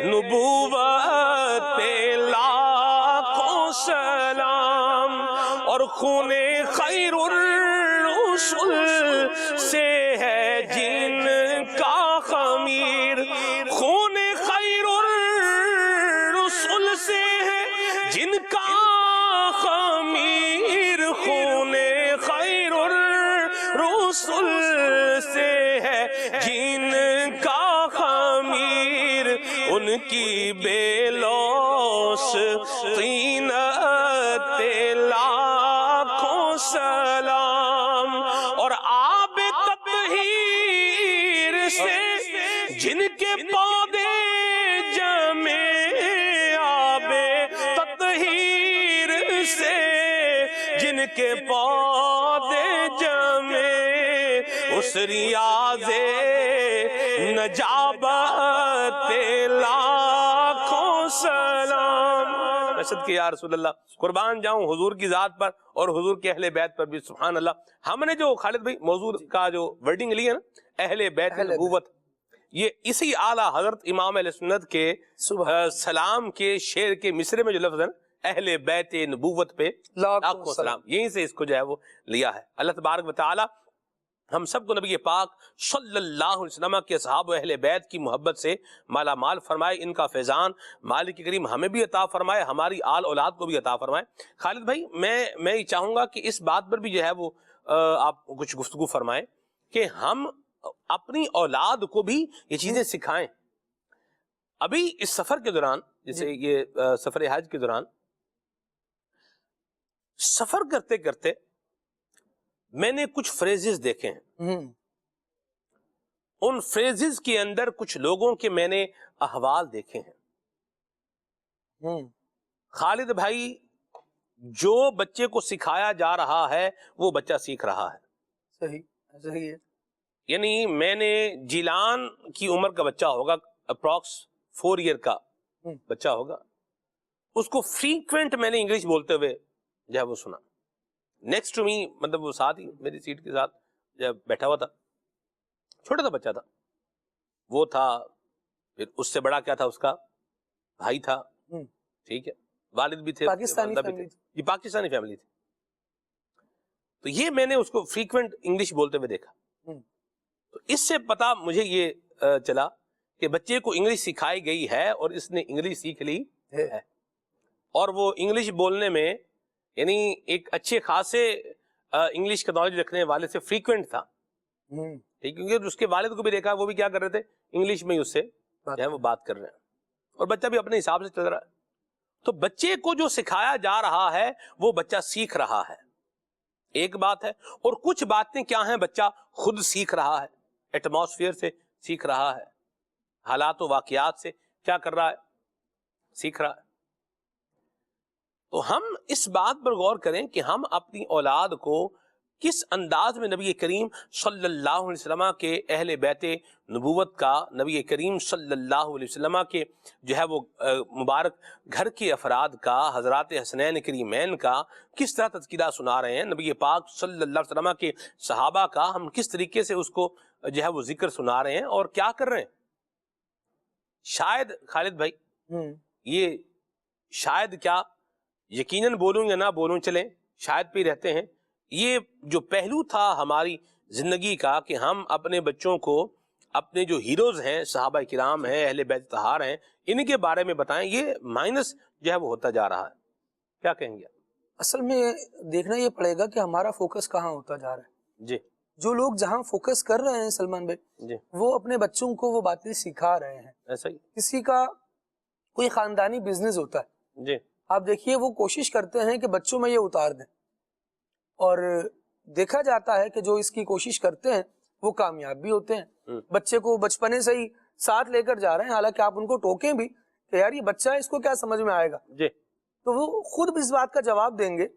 نبوت پہ لاکھوں سلام، اور خون خیر الرسل سے ہے جن کا خمیر، خون خیر الرسل سے ہے جن کا خمیر، خون خیر الرسل سے ہے جن کا خمیر، ان کی بے لوث طینت لاکھوں سلام، اور آب تطہیر سے جن کے پودے جمے، آب تطہیر سے جن کے پودے جمے، اس ریاض نجابت لاکھوں سلام۔ رشد کے یا رسول اللہ، قربان جاؤں حضور کی ذات پر اور حضور کے اہل بیت پر بھی، سبحان اللہ۔ ہم نے جو خالد بھائی موضوع کا جو ورڈنگ لی ہے نا، اہل بیت نبوت، یہ اسی اعلیٰ حضرت امام اہل سنت کے سلام کے شعر کے مصرے میں جو لفظ ہے نا، اہل بیت نبوت پہ لاکھوں سلام، یہیں سے اس کو جو ہے وہ لیا ہے۔ اللہ تبارک و تعالی ہم سب کو نبی پاک صلی اللہ علیہ وسلم کے اصحاب و اہل بیت کی محبت سے مالا مال فرمائے، ان کا فیضان مالک کریم ہمیں بھی عطا فرمائے، ہماری آل اولاد کو بھی عطا فرمائے۔ خالد بھائی میں یہ چاہوں گا کہ اس بات پر بھی جو ہے وہ آپ کچھ گفتگو فرمائیں کہ ہم اپنی اولاد کو بھی یہ چیزیں سکھائیں۔ ابھی اس سفر کے دوران، جیسے یہ سفر حج کے دوران سفر کرتے کرتے میں نے کچھ فریزز دیکھے ہیں، ان فریزز کے اندر کچھ لوگوں کے میں نے احوال دیکھے ہیں۔ خالد بھائی، جو بچے کو سکھایا جا رہا ہے وہ بچہ سیکھ رہا ہے۔
صحیح ہے۔
یعنی میں نے جیلان کی عمر کا بچہ ہوگا، اپروکس 4 ایئر کا بچہ ہوگا، اس کو فریکوینٹ میں نے انگلش بولتے ہوئے جو ہے وہ سنا۔ نیکسٹ ٹو می، مطلب وہ ساتھ ہی میری سیٹ کے ساتھ جب بیٹھا ہوا تھا، چھوٹا تھا بچہ تھا، وہ تھا، پھر اس سے بڑا کیا تھا، اس کا بھائی تھا، ٹھیک ہے، والد بھی تھے،
پاکستانی فیملی تھی،
یہ پاکستانی فیملی تھی۔ تو یہ میں نے اس کو فریکوینٹ انگلش بولتے ہوئے دیکھا، تو اس سے پتا مجھے یہ چلا کہ بچے کو انگلش سکھائی گئی ہے اور اس نے انگلش سیکھ لی ہے، اور وہ انگلش بولنے میں یعنی ایک اچھے خاصے انگلش کا نالج رکھنے والے سے فریکوینٹ تھا، کیونکہ اس کے والد کو بھی دیکھا، وہ بھی کیا کر رہے تھے، انگلش میں ہی اس سے جو ہے وہ بات کر رہے ہیں، اور بچہ بھی اپنے حساب سے چل رہا ہے۔ تو بچے کو جو سکھایا جا رہا ہے وہ بچہ سیکھ رہا ہے، ایک بات ہے، اور کچھ باتیں کیا ہیں بچہ خود سیکھ رہا ہے، ایٹماسفیئر سے سیکھ رہا ہے، حالات و واقعات سے کیا کر رہا ہے، سیکھ رہا ہے۔ تو ہم اس بات پر غور کریں کہ ہم اپنی اولاد کو کس انداز میں نبی کریم صلی اللہ علیہ وسلم کے اہل بیت نبوت کا، نبی کریم صلی اللہ علیہ وسلم کے جو ہے وہ مبارک گھر کے افراد کا، حضرات حسنین کریمین کا کس طرح تذکرہ سنا رہے ہیں، نبی پاک صلی اللہ علیہ وسلم کے صحابہ کا ہم کس طریقے سے اس کو جو ہے وہ ذکر سنا رہے ہیں اور کیا کر رہے ہیں۔ شاید خالد بھائی یہ شاید کیا یقیناً بولوں یا نہ بولوں، چلیں شاید پہ رہتے ہیں، یہ جو پہلو تھا ہماری زندگی کا کہ ہم اپنے بچوں کو اپنے جو ہیروز ہیں، صحابہ کرام ہیں، اہل بیت طہار ہیں، ان کے بارے میں بتائیں، یہ مائنس جو ہے وہ ہوتا جا رہا ہے، کیا کہیں گے؟
اصل میں دیکھنا یہ پڑے گا کہ ہمارا فوکس کہاں ہوتا جا رہا ہے۔
جی
جو لوگ جہاں فوکس کر رہے ہیں سلمان بھائی،
جی
وہ اپنے بچوں کو وہ باتیں سکھا رہے ہیں۔
ایسا ہی
کسی کا کوئی خاندانی بزنس ہوتا ہے،
جی
آپ دیکھیے وہ کوشش کرتے ہیں کہ بچوں میں یہ اتار دیں، اور دیکھا جاتا ہے کہ جو اس کی کوشش کرتے ہیں وہ کامیاب بھی ہوتے ہیں۔ بچے کو بچپنے سے ہی ساتھ لے کر جا رہے ہیں، حالانکہ آپ ان کو ٹوکیں بھی کہ یار یہ بچہ ہے، اس کو کیا سمجھ میں آئے گا،
جی
تو وہ خود بھی اس بات کا جواب دیں گے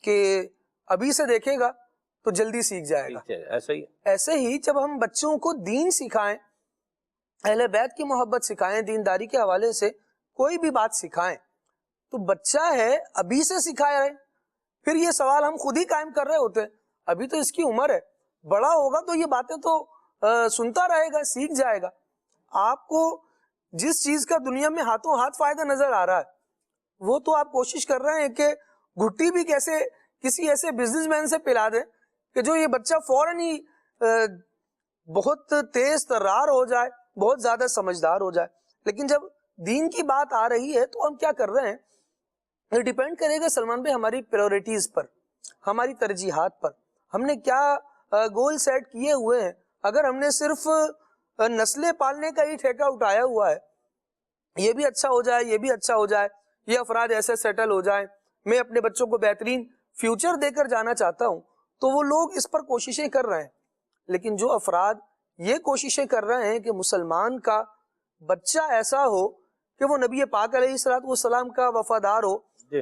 کہ ابھی سے دیکھے گا تو جلدی سیکھ جائے گا۔
ایسا ہی
ایسے ہی جب ہم بچوں کو دین سکھائیں، اہل بیت کی محبت سکھائیں، دینداری کے حوالے سے کوئی بھی بات سکھائیں، تو بچہ ہے ابھی سے سکھائے رہے، پھر یہ سوال ہم خود ہی قائم کر رہے ہوتے ہیں، ابھی تو اس کی عمر ہے، بڑا ہوگا تو یہ باتیں تو سنتا رہے گا، سیکھ جائے گا۔ آپ کو جس چیز کا دنیا میں ہاتھوں ہاتھ فائدہ نظر آ رہا ہے، وہ تو آپ کوشش کر رہے ہیں کہ گھٹی بھی کیسے کسی ایسے بزنس مین سے پلا دیں کہ جو یہ بچہ فوراً ہی بہت تیز ترار ہو جائے، بہت زیادہ سمجھدار ہو جائے۔ لیکن جب دین کی بات آ رہی ہے تو ہم کیا کر رہے ہیں، یہ ڈیپینڈ کرے گا سلمان بھائی ہماری پریورٹیز پر، ہماری ترجیحات پر، ہم نے کیا گول سیٹ کیے ہوئے ہیں۔ اگر ہم نے صرف نسلیں پالنے کا ہی ٹھیکہ اٹھایا ہوا ہے، یہ بھی اچھا ہو جائے، یہ بھی اچھا ہو جائے، یہ افراد ایسے سیٹل ہو جائیں، میں اپنے بچوں کو بہترین فیوچر دے کر جانا چاہتا ہوں، تو وہ لوگ اس پر کوششیں کر رہے ہیں۔ لیکن جو افراد یہ کوششیں کر رہے ہیں کہ مسلمان کا بچہ ایسا ہو کہ وہ نبی پاک علیہ الصلوۃ والسلام کا وفادار ہو،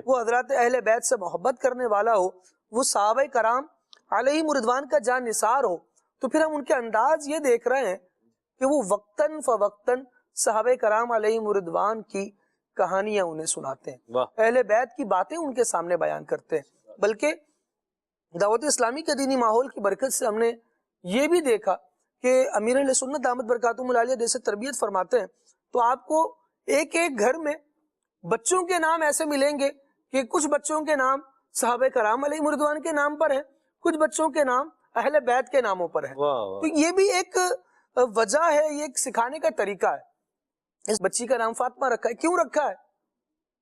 وہ حضرات اہل بیت سے محبت کرنے والا ہو، وہ صحابہ کرام علیہم رضوان کا جان نثار ہو، تو پھر ہم ان کے انداز یہ دیکھ رہے ہیں کہ وہ وقتاً فوقتاً صحابہ کرام علیہم رضوان کی کہانیاں انہیں سناتے ہیں، اہل بیت کی باتیں ان کے سامنے بیان کرتے ہیں۔ بلکہ دعوت اسلامی کے دینی ماحول کی برکت سے ہم نے یہ بھی دیکھا کہ امیر اہل سنت دامت برکاتہم العالیہ جیسے تربیت فرماتے ہیں تو آپ کو ایک ایک گھر میں بچوں کے نام ایسے ملیں گے کہ کچھ بچوں کے نام صحابہ کرام علیہ رضوان کے نام پر ہیں، کچھ بچوں کے نام اہل بیت کے ناموں پر ہیں۔ تو یہ بھی ایک وجہ ہے، یہ ایک سکھانے کا طریقہ ہے۔ اس بچی کا نام فاطمہ رکھا ہے، کیوں رکھا ہے؟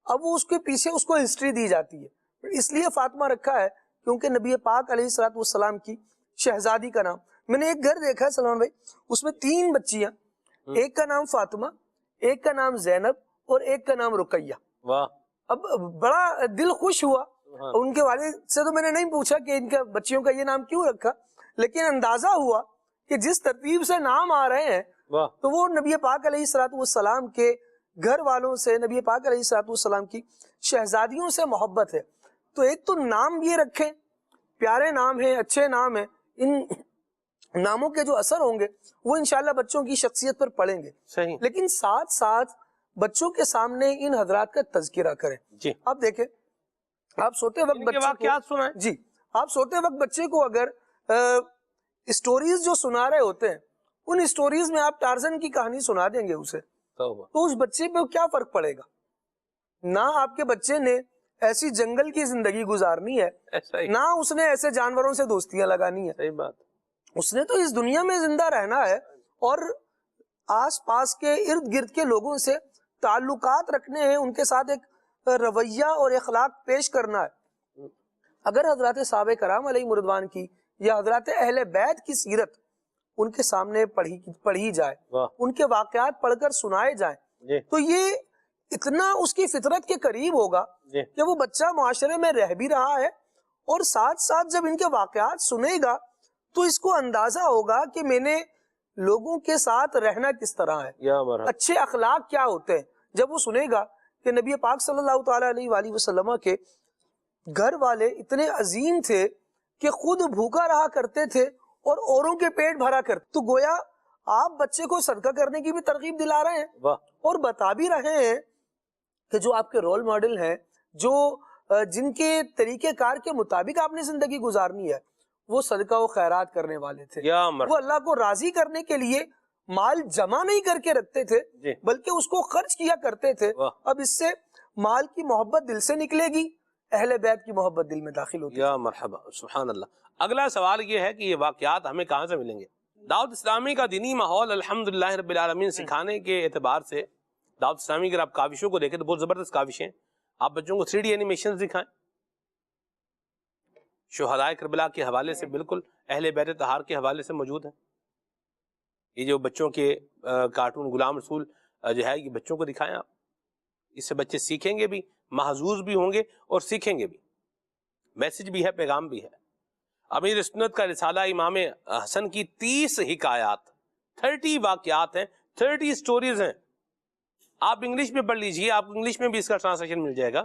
اب وہ اس کے پیچھے اس کو ہسٹری دی جاتی ہے، اس لیے فاطمہ رکھا ہے کیونکہ نبی پاک علیہ الصلوۃ والسلام کی شہزادی کا نام۔ میں نے ایک گھر دیکھا ہے سلمان بھائی، اس میں 3 بچیاں، ایک کا نام فاطمہ، ایک کا نام زینب اور ایک کا نام رقیہ۔ اب بڑا دل خوش ہوا، ان کے والد سے تو میں نے نہیں پوچھا کہ ان کے بچیوں کا یہ نام کیوں رکھا، لیکن اندازہ ہوا کہ جس ترتیب سے نام آ رہے ہیں تو وہ نبی پاک علیہ الصلوۃ والسلام کے گھر والوں سے، نبی پاک علیہ الصلوۃ والسلام کی شہزادیوں سے محبت ہے۔ تو ایک تو نام یہ رکھیں، پیارے نام ہیں، اچھے نام ہیں، ان ناموں کے جو اثر ہوں گے وہ انشاءاللہ بچوں کی شخصیت پر پڑیں گے۔ لیکن ساتھ ساتھ بچوں کے سامنے ان حضرات کا تذکرہ کریں۔
جی
آپ دیکھیں، آپ سوتے وقت بچے کو اگر اسٹوریز جو سنا رہے ہوتے ہیں، ان اسٹوریز میں آپ ٹارزن کی کہانی سنا دیں گے اسے، تو اس بچے پہ کیا فرق پڑے گا؟ نہ آپ کے بچے نے ایسی جنگل کی زندگی گزارنی ہے، نہ اس نے ایسے جانوروں سے دوستیاں لگانی ہے، اس نے تو اس دنیا میں زندہ رہنا ہے اور آس پاس کے ارد گرد کے لوگوں سے تعلقات رکھنے ہیں، ان کے ساتھ ایک رویہ اور اخلاق پیش کرنا ہے۔ اگر حضرات صحابہ کرام علیہ رضوان کی یا حضرات اہل بیت کی سیرت ان کے سامنے پڑھی جائے، ان کے واقعات پڑھ کر سنائے جائیں، تو یہ اتنا اس کی فطرت کے قریب ہوگا کہ وہ بچہ معاشرے میں رہ بھی رہا ہے، اور ساتھ ساتھ جب ان کے واقعات سنے گا تو اس کو اندازہ ہوگا کہ میں نے لوگوں کے ساتھ رہنا کس طرح ہے، اچھے اخلاق کیا ہوتے ہیں۔ جب وہ سنے گا کہ نبی پاک صلی اللہ تعالیٰ علیہ وآلہ وسلم کے گھر والے اتنے عظیم تھے کہ خود بھوکا رہا کرتے تھے اور اوروں کے پیٹ بھرا کرتے. تو گویا آپ بچے کو صدقہ کرنے کی بھی ترغیب دلا رہے ہیں اور بتا بھی رہے ہیں کہ جو آپ کے رول ماڈل ہیں، جو جن کے طریقہ کار کے مطابق آپ نے زندگی گزارنی ہے، وہ صدقہ و خیرات کرنے والے تھے. وہ اللہ کو راضی کرنے کے لیے مال جمع نہیں کر کے رکھتے تھے بلکہ اس کو خرچ کیا کرتے تھے. اب اس سے مال کی محبت دل سے نکلے گی، اہل بیت کی محبت دل میں داخل ہوگی.
یا مرحبا، سبحان اللہ. اگلا سوال یہ ہے کہ یہ واقعات ہمیں کہاں سے ملیں گے؟ دعوت اسلامی کا دینی ماحول الحمدللہ رب العالمین سکھانے کے اعتبار سے دعوت اسلامی اگر آپ کاوشوں کو دیکھیں تو بہت زبردست کاوشیں. آپ بچوں کو 3D اینیمیشن دکھائیں، شہدائے کربلا کے حوالے سے بالکل اہل بیت طہار کے حوالے سے موجود ہیں. یہ جو بچوں کے کارٹون غلام رسول جو ہے، یہ بچوں کو دکھائیں آپ. اس سے بچے سیکھیں گے بھی، محظوظ بھی ہوں گے اور سیکھیں گے بھی. میسج بھی ہے، پیغام بھی ہے. امیر سنت کا رسالہ امام حسن کی 30 حکایات، 30 واقعات ہیں، 30 سٹوریز ہیں. آپ انگلش میں پڑھ لیجئے، آپ کو انگلش میں بھی اس کا ٹرانسلیشن مل جائے گا.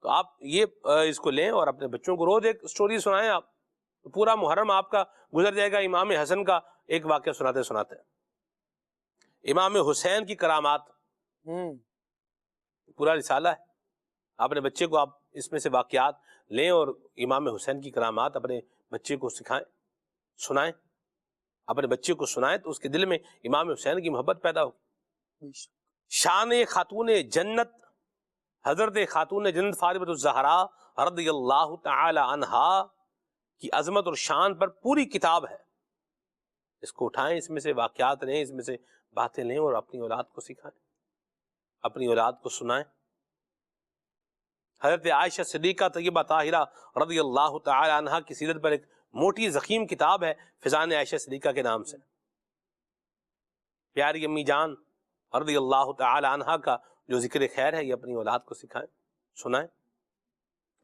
تو آپ یہ اس کو لیں اور اپنے بچوں کو روز ایک سٹوری سنائیں. آپ پورا محرم آپ کا گزر جائے گا امام حسن کا ایک واقعہ سناتے سناتے. امام حسین کی کرامات پورا رسالہ ہے. اپنے بچے کو آپ اس میں سے واقعات لیں اور امام حسین کی کرامات اپنے بچے کو سکھائیں، سنائیں. اپنے بچے کو سنائیں تو اس کے دل میں امام حسین کی محبت پیدا ہو. شان خاتون جنت حضرت خاتون جنت فاطمہ الزہرا رضی اللہ تعالی عنہا کی عظمت اور شان پر پوری کتاب ہے. اس کو اٹھائیں، اس میں سے واقعات لیں، اس میں سے باتیں لیں اور اپنی اولاد کو سکھائیں، اپنی اولاد کو سنائیں. حضرت عائشہ صدیقہ طیبہ طاہرہ رضی اللہ تعالی عنہا کی سیرت پر ایک موٹی ضخیم کتاب ہے فضائل عائشہ صدیقہ کے نام سے. پیاری امی جان رضی اللہ تعالی عنہا کا جو ذکر خیر ہے، یہ اپنی اولاد کو سکھائیں، سنائیں.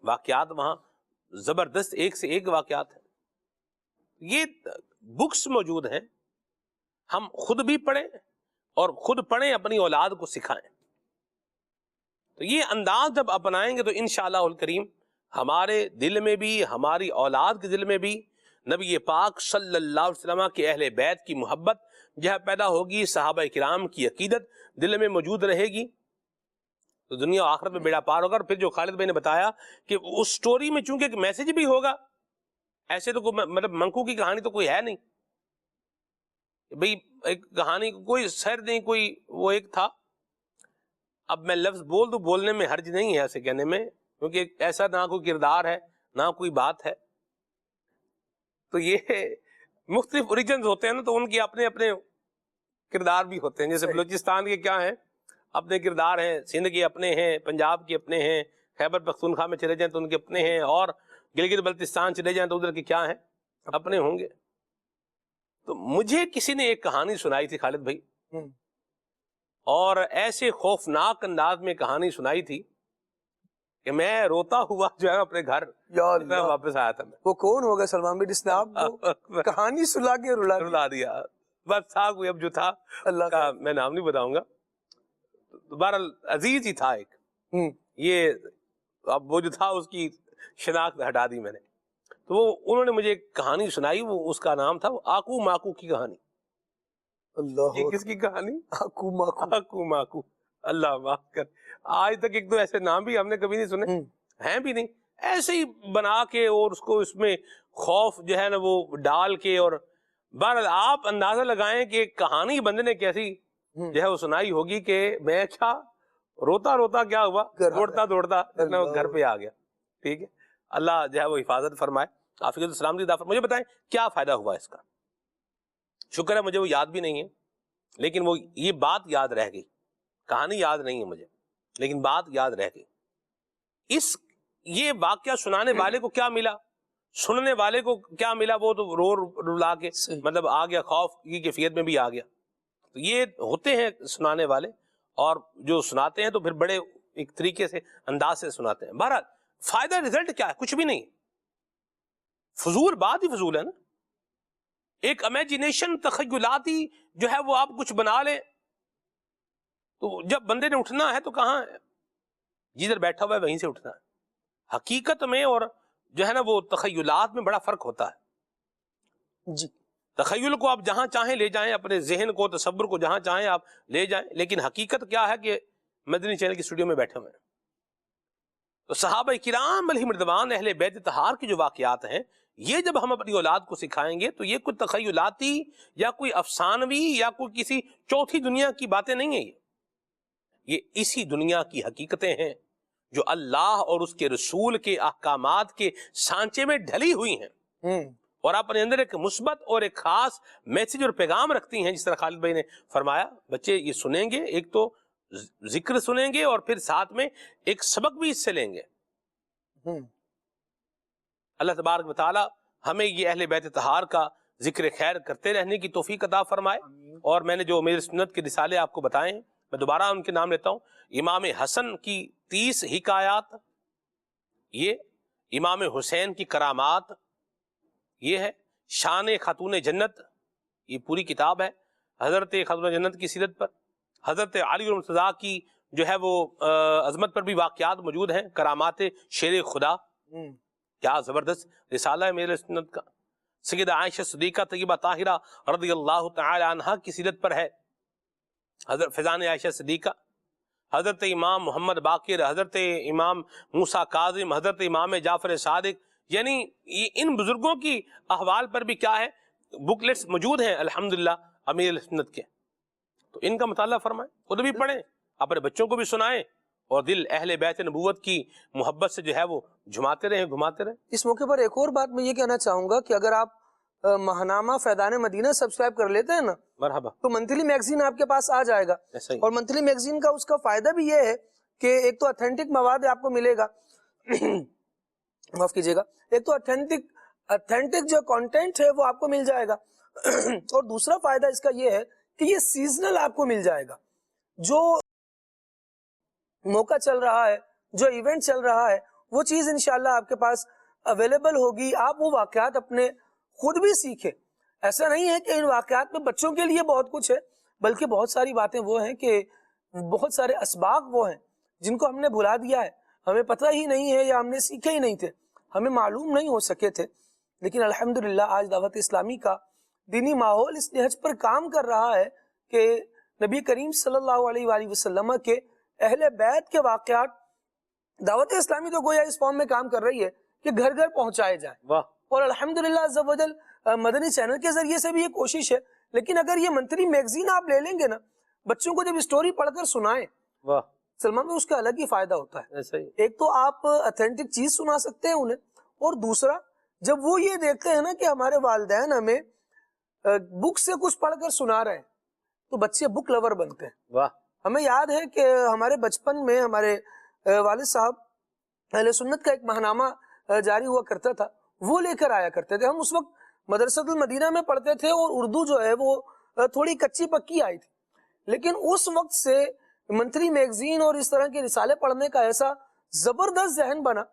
واقعات وہاں زبردست، ایک سے ایک واقعات ہیں. یہ بکس موجود ہیں، ہم خود بھی پڑھیں اور خود پڑھیں، اپنی اولاد کو سکھائیں. تو یہ انداز جب اپنائیں گے تو انشاءاللہ الکریم ہمارے دل میں بھی، ہماری اولاد کے دل میں بھی نبی پاک صلی اللہ علیہ وسلم کے اہل بیت کی محبت جو پیدا ہوگی، صحابہ کرام کی عقیدت دل میں موجود رہے گی، تو دنیا و آخرت میں بیڑا پار ہوگا. اور پھر جو خالد بھائی نے بتایا کہ اس سٹوری میں چونکہ ایک میسج بھی ہوگا، ایسے تو کوئی مطلب منکو کی کہانی تو کوئی ہے نہیں بھئی، ایک کہانی کوئی سر نہیں، کوئی وہ ایک تھا. اب میں لفظ بول دوں، بولنے میں حرج نہیں ہے ایسے کہنے میں، کیونکہ ایسا نہ کوئی کردار ہے نہ کوئی بات ہے. تو یہ مختلف اوریجنز ہوتے ہیں نا، تو ان کی اپنے اپنے کردار بھی ہوتے ہیں. جیسے بلوچستان کے کیا ہیں، اپنے کردار ہیں، سندھ کے اپنے ہیں، پنجاب کے اپنے ہیں، خیبر پختونخوا میں چلے جائیں تو ان کے اپنے ہیں، اور گلگت بلتستان چلے جائیں تو ادھر کے کیا ہیں، اپنے ہوں گے. تو مجھے کسی نے ایک کہانی سنائی تھی خالد بھائی، اور ایسے خوفناک انداز میں کہانی سنائی تھی کہ میں روتا ہوا جو ہے اپنے گھر واپس آیا تھا.
وہ کون ہوگا سلمان بھائی جس نے آپ کو کہانی سلا کے
رلا دیا؟ بس تھا کوئی، اب جو تھا اللہ کا میں نام نہیں بتاؤں گا. بہرحال عزیز ہی تھا ایک، یہ اب وہ جو تھا اس کی شناخت ہٹا دی میں نے. تو وہ انہوں نے مجھے ایک کہانی سنائی، وہ اس کا نام تھا آکو ماکو کی کہانی.
اللہ،
یہ کس کی کہانی؟
آکو ماکو.
آکو ماکو، اللہ معاف کر. آج تک ایک دو ایسے نام بھی ہم نے کبھی نہیں سنے، ہیں بھی نہیں. ایسے ہی بنا کے اور اس کو اس میں خوف جو ہے نا وہ ڈال کے، اور بہرحال آپ اندازہ لگائیں کہ کہانی بندے نے کیسی جو ہے وہ سنائی ہوگی کہ میں کیا روتا روتا کیا ہوا، دوڑتا دوڑتا گھر پہ آ گیا. ٹھیک ہے، اللہ جو ہے وہ حفاظت فرمائے، عافیت السلام دی دافر. مجھے بتائیں کیا فائدہ ہوا اس کا؟ شکر ہے مجھے وہ یاد بھی نہیں ہے، لیکن وہ یہ بات یاد رہ گئی. کہانی یاد نہیں ہے مجھے، لیکن بات یاد رہ گئی. یہ واقعہ سنانے والے کو کیا ملا، سننے والے کو کیا ملا؟ وہ تو رو رلا کے مطلب آ گیا، خوف کی کیفیت میں بھی آ گیا. تو یہ ہوتے ہیں سنانے والے، اور جو سناتے ہیں تو پھر بڑے ایک طریقے سے انداز سے سناتے ہیں. بہرحال فائدہ رزلٹ کیا ہے؟ کچھ بھی نہیں، فضول بات ہی فضول ہے نا. ایک امیجنیشن، تخیلاتی جو ہے وہ آپ کچھ بنا لیں تو جب بندے نے اٹھنا ہے تو کہاں جدھر بیٹھا ہوا ہے وہیں سے اٹھنا ہے. حقیقت میں اور جو ہے نا وہ تخیلات میں بڑا فرق ہوتا ہے.
جی
تخیل کو آپ جہاں چاہیں لے جائیں، اپنے ذہن کو تصور کو جہاں چاہیں آپ لے جائیں، لیکن حقیقت کیا ہے کہ مدنی چینل کی اسٹوڈیو میں بیٹھے ہوئے ہیں. تو صحابہ کرام علیہم رضوان اہل بیت طہار کے جو واقعات ہیں، یہ جب ہم اپنی اولاد کو سکھائیں گے تو یہ کوئی تخیلاتی یا کوئی افسانوی یا کوئی کسی چوتھی دنیا کی باتیں نہیں ہیں. یہ اسی دنیا کی حقیقتیں ہیں جو اللہ اور اس کے رسول کے احکامات کے سانچے میں ڈھلی ہوئی ہیں اور اپنے اندر ایک مثبت اور ایک خاص میسج اور پیغام رکھتی ہیں. جس طرح خالد بھائی نے فرمایا، بچے یہ سنیں گے، ایک تو ذکر سنیں گے اور پھر ساتھ میں ایک سبق بھی اس سے لیں گے. اللہ تبارک و تعالی ہمیں یہ اہل بیت طہار کا ذکر خیر کرتے رہنے کی توفیق عطا فرمائے. اور میں نے جو میرے سنت کے رسالے آپ کو بتائے ہیں، میں دوبارہ ان کے نام لیتا ہوں. امام حسن کی 30 حکایات، یہ امام حسین کی کرامات، یہ ہے شان خاتون جنت، یہ پوری کتاب ہے حضرت خاتون جنت کی سیرت پر. حضرت علی المرتضیٰ کی جو ہے وہ عظمت پر بھی واقعات موجود ہیں. کرامات شیر خدا، کیا زبردست رسالہ ہے میرے سنت کا. سیدہ عائشہ صدیقہ طیبہ طاہرہ رضی اللہ تعالی عنہا کی سیرت پر ہے. حضرت فیضان عائشہ صدیقہ، حضرت امام محمد باقر، حضرت امام موسیٰ کاظم، حضرت امام جعفر صادق، یعنی ان بزرگوں کی احوال پر بھی کیا ہے بکلیٹس موجود ہیں الحمدللہ امیر سنت کے. تو ان کا مطالعہ فرمائیں، خود بھی پڑھیں، اپنے بچوں کو بھی سنائیں، اور دل اہل بیت نبوت کی محبت سے جو ہے وہ جھماتے رہیں، گھماتے رہیں.
اس موقع پر ایک اور بات میں یہ کہنا چاہوں گا کہ اگر آپ ماہنامہ فیضان مدینہ سبسکرائب کر لیتے ہیں نا،
مرحبا،
تو منتھلی میگزین آپ کے پاس آ جائے گا.
ایسا ہی.
اور منتھلی میگزین کا اس کا فائدہ بھی یہ ہے کہ ایک تو اتھینٹک مواد آپ کو ملے گا معاف کیجیے گا، ایک تو اتھینٹک جو کانٹینٹ ہے وہ آپ کو مل جائے گا اور دوسرا فائدہ اس کا یہ ہے کہ یہ سیزنل آپ کو مل جائے گا. جو موقع چل رہا ہے، جو ایونٹ چل رہا ہے، وہ چیز انشاءاللہ آپ کے پاس اویلیبل ہوگی. آپ وہ واقعات اپنے خود بھی سیکھیں. ایسا نہیں ہے کہ ان واقعات میں بچوں کے لیے بہت کچھ ہے، بلکہ بہت ساری باتیں وہ ہیں کہ بہت سارے اسباق وہ ہیں جن کو ہم نے بھلا دیا ہے، ہمیں پتہ ہی نہیں ہے یا ہم نے سیکھے ہی نہیں تھے، ہمیں معلوم نہیں ہو سکے تھے. لیکن الحمدللہ آج دعوت اسلامی کا دینی ماحول اس نہج پر کام کر رہا ہے کہ نبی کریم صلی اللہ علیہ وآلہ وسلم کے اہل بیت کے واقعات دعوت اسلامی تو گویا اس فارم میں کام کر رہی ہے کہ گھر گھر پہنچائے جائیں.
واہ.
اور الحمدللہ عز و جل مدنی چینل کے ذریعے سے بھی یہ کوشش ہے. لیکن اگر یہ منتھلی میگزین آپ لے لیں گے نا، بچوں کو جب اسٹوری پڑھ کر سنائیں،
واہ،
سلمان میں اس کا الگ ہی فائدہ ہوتا ہے.
ایسا ہی.
ایک تو آپ اتھینٹک چیز سنا سکتے ہیں انہیں، اور دوسرا جب وہ یہ دیکھتے ہیں نا کہ ہمارے والدین ہمیں بک سے کچھ پڑھ کر سنا رہے ہیں تو بچے بک لور بنتے ہیں.
واہ.
ہمیں یاد ہے کہ ہمارے بچپن میں ہمارے والد صاحب اہل سنت کا ایک ماہنامہ جاری ہوا کرتا تھا، وہ لے کر آیا کرتے تھے. ہم اس وقت مدرسۃ المدینہ میں پڑھتے تھے اور اردو جو ہے وہ تھوڑی کچی پکی آئی تھی، لیکن اس وقت سے منتھلی میگزین اور اس طرح کے رسالے پڑھنے کا ایسا زبردست ذہن بنا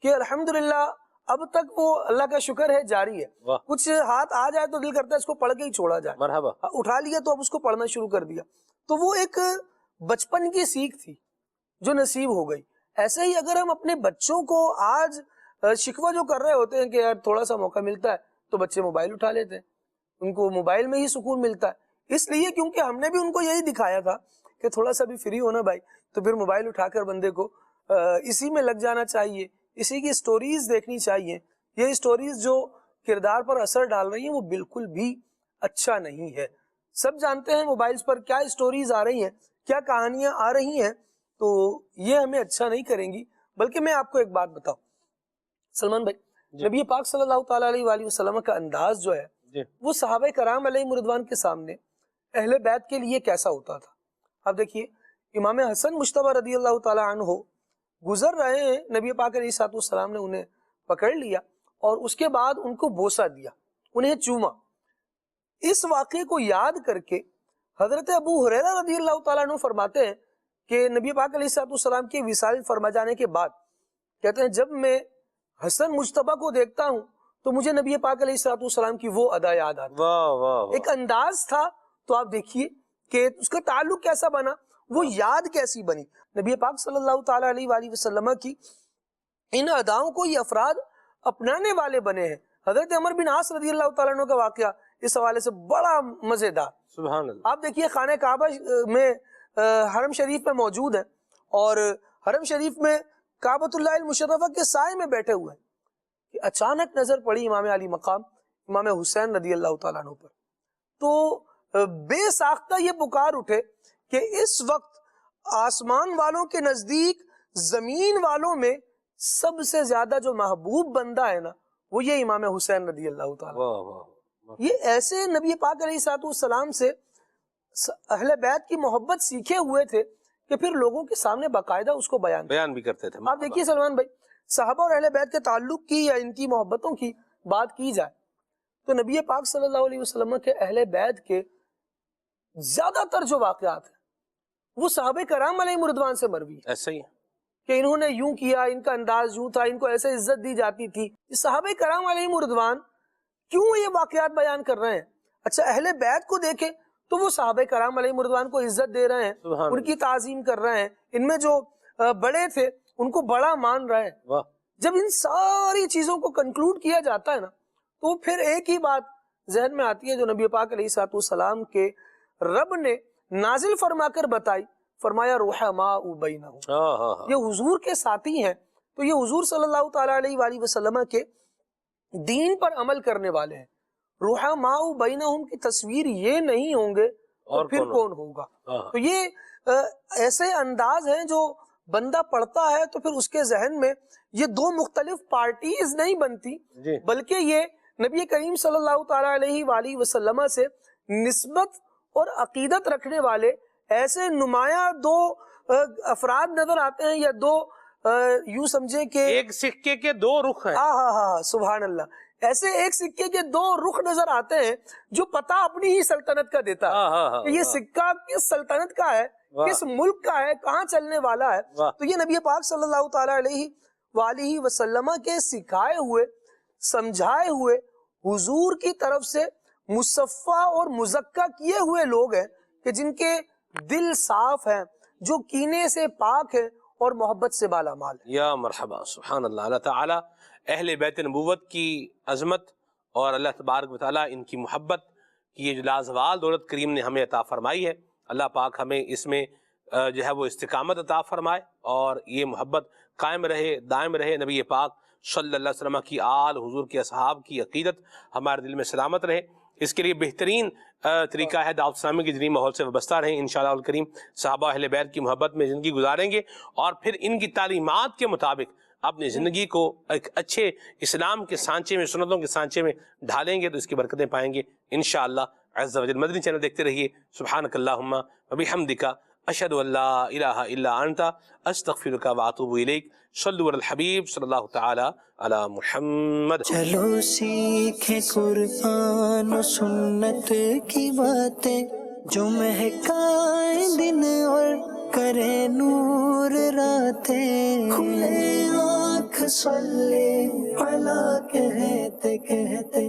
کہ الحمدللہ اب تک وہ اللہ کا شکر ہے جاری ہے.
واہ.
کچھ ہاتھ آ جائے تو دل کرتا ہے اس کو پڑھ کے ہی چھوڑا جائے.
مرحبا.
اٹھا لیا تو اب اس کو پڑھنا شروع کر دیا. تو وہ ایک بچپن کی سیکھ تھی جو نصیب ہو گئی. ایسے ہی اگر ہم اپنے بچوں کو آج شکوہ جو کر رہے ہوتے ہیں کہ یار تھوڑا سا موقع ملتا ہے تو بچے موبائل اٹھا لیتے ہیں، ان کو موبائل میں ہی سکون ملتا ہے، اس لیے کیونکہ ہم نے بھی ان کو یہی دکھایا تھا کہ تھوڑا سا بھی فری ہونا بھائی تو پھر موبائل اٹھا کر بندے کو اسی میں لگ جانا چاہیے، اسی کی سٹوریز دیکھنی چاہیے. یہ سٹوریز جو کردار پر اثر ڈال رہی ہیں وہ بالکل بھی اچھا نہیں ہے. سب جانتے ہیں موبائلز پر کیا سٹوریز آ رہی ہیں، کیا کہانیاں آ رہی ہیں، تو یہ ہمیں اچھا نہیں کریں گی. بلکہ میں آپ کو ایک بات بتاؤں سلمان بھائی، نبی پاک صلی اللہ تعالیٰ علیہ وآلہ وسلم کا انداز جو ہے وہ صحابہ کرام علیہ رضوان کے سامنے اہل بیت کے لیے کیسا ہوتا تھا. اب دیکھیے امام حسن مجتبی رضی اللہ تعالیٰ عنہ گزر رہے ہیں، نبی پاک علیہ الصلوۃ والسلام نے انہیں پکڑ لیا اور اس کے بعد ان کو بوسہ دیا، انہیں چوما. اس واقعے کو یاد کر کے حضرت ابو ہریرہ رضی اللہ تعالیٰ عنہ فرماتے ہیں کہ نبی پاک علیہ الصلوۃ والسلام کے وصال فرما جانے کے بعد کہتے ہیں جب میں حسن مجتبی کو دیکھتا ہوں تو مجھے نبی پاک علیہ الصلوۃ والسلام کی وہ ادا یاد آتی ہے.
واہ واہ.
ایک انداز تھا، تو آپ دیکھیے کہ اس کا تعلق کیسا بنا. وہ یاد کیسی بنی. نبی پاک صلی اللہ تعالیٰ علیہ وآلہ وسلم کی ان اداؤں کو یہ افراد اپنانے والے بنے ہیں. حضرت عمر بن عاص رضی اللہ تعالیٰ عنہ کا واقعہ اس حوالے سے بڑا مزیدار.
سبحان اللہ.
آپ دیکھیے خانہ کعبہ میں حرم شریف میں موجود ہیں اور حرم شریف میں کعبۃ اللہ المشرفہ کے سائے میں بیٹھے ہوئے ہیں کہ اچانک نظر پڑی امام علی مقام امام حسین رضی اللہ تعالیٰ عنہ پر. تو بے ساختہ یہ پکار اٹھے کہ اس وقت آسمان والوں کے نزدیک زمین والوں میں سب سے زیادہ جو محبوب بندہ ہے نا وہ یہ امام حسین رضی اللہ تعالیٰ.
واہ واہ.
یہ ایسے نبی پاک علیہ الصلوۃ والسلام سے اہل بیت کی محبت سیکھے ہوئے تھے کہ پھر لوگوں کے سامنے باقاعدہ اس کو بیان
بھی کرتے تھے.
آپ دیکھیے سلمان بھائی صحابہ اور اہل بیت کے تعلق کی یا ان کی محبتوں کی بات کی جائے تو نبی پاک صلی اللہ علیہ وسلم کے اہل بیت کے زیادہ تر جو واقعات ہیں وہ صحابہ کرام علیہ رضوان سے مروی ہے.
ایسا ہی ہے
کہ انہوں نے یوں کیا, ان کا انداز یوں تھا, ان کو ایسے عزت دی جاتی تھی. صحابہ کرام علیہ رضوان کیوں یہ واقعات بیان کر رہے ہیں؟ اچھا اہل بیت کو دیکھیں تو وہ صحابہ کرام علیہ رضوان کو عزت دے رہے ہیں, ان کی تعظیم کر رہے ہیں, ان میں جو بڑے تھے ان کو بڑا مان رہے ہیں. جب ان ساری چیزوں کو کنکلوڈ کیا جاتا ہے نا تو پھر ایک ہی بات ذہن میں آتی ہے جو نبی پاک علیہ الصلوۃ والسلام کے رب نے نازل فرما کر بتائی. فرمایا رحماء بینہم, یہ حضور کے ساتھی ہیں تو یہ حضور صلی اللہ تعالیٰ علیہ وآلہ وسلم کے دین پر عمل کرنے والے ہیں. رحماء بینہم کی تصویر یہ نہیں ہوں گے تو پھر کون ہوگا؟ تو یہ ایسے انداز ہیں جو بندہ پڑھتا ہے تو پھر اس کے ذہن میں یہ دو مختلف پارٹیز نہیں بنتی بلکہ یہ نبی کریم صلی اللہ تعالیٰ علیہ وآلہ وسلم سے نسبت اور عقیدت رکھنے والے ایسے نمایاں دو افراد نظر آتے ہیں یا دو یوں سمجھے کہ
ایک سکے کے دو رخ ہیں.
ہاں سبحان اللہ. ایسے ایک سکے کے دو رخ نظر آتے ہیں جو پتہ اپنی ہی سلطنت کا دیتا ہے کہ یہ سکہ کس سلطنت کا ہے, کس ملک کا ہے, کہاں چلنے والا ہے. تو یہ نبی پاک صلی اللہ تعالیٰ علیہ وآلہ وسلم کے سکھائے ہوئے سمجھائے ہوئے حضور کی طرف سے مصفہ اور مزکہ کیے ہوئے لوگ ہیں کہ جن کے دل صاف ہیں, جو کینے سے پاک ہیں اور محبت سے بالا مال ہے.
یا مرحبا. سبحان اللہ. اللہ تعالیٰ اہل بیت نبوت کی عظمت اور اللہ تبارک و تعالیٰ ان کی محبت کی یہ جو لازوال دولت کریم نے ہمیں عطا فرمائی ہے, اللہ پاک ہمیں اس میں جو ہے وہ استقامت عطا فرمائے اور یہ محبت قائم رہے, دائم رہے. نبی پاک صلی اللہ علیہ وسلم کی آل, حضور کے اصحاب کی عقیدت ہمارے دل میں سلامت رہے. اس کے لیے بہترین طریقہ ہے دعوت اسلامی کے دینی ماحول سے وابستہ رہیں. انشاءاللہ الکریم صحابہ اہل بیت کی محبت میں زندگی گزاریں گے اور پھر ان کی تعلیمات کے مطابق اپنی زندگی کو ایک اچھے اسلام کے سانچے میں, سنتوں کے سانچے میں ڈھالیں گے تو اس کی برکتیں پائیں گے انشاءاللہ عز و جل. مدنی چینل دیکھتے رہیے. سبحانک اللہم و بحمدک اشہد ان لا الہ الا انت استغفرک و اتوب الیک. صلوا علی الحبیب صلی اللہ تعالی علی محمد.
چلو سیکھیں قرآن و سنت کی باتیں جو مہکائیں دن اور کرے نور راتیں. کھلے آنکھ صلی علی کہتے کہتے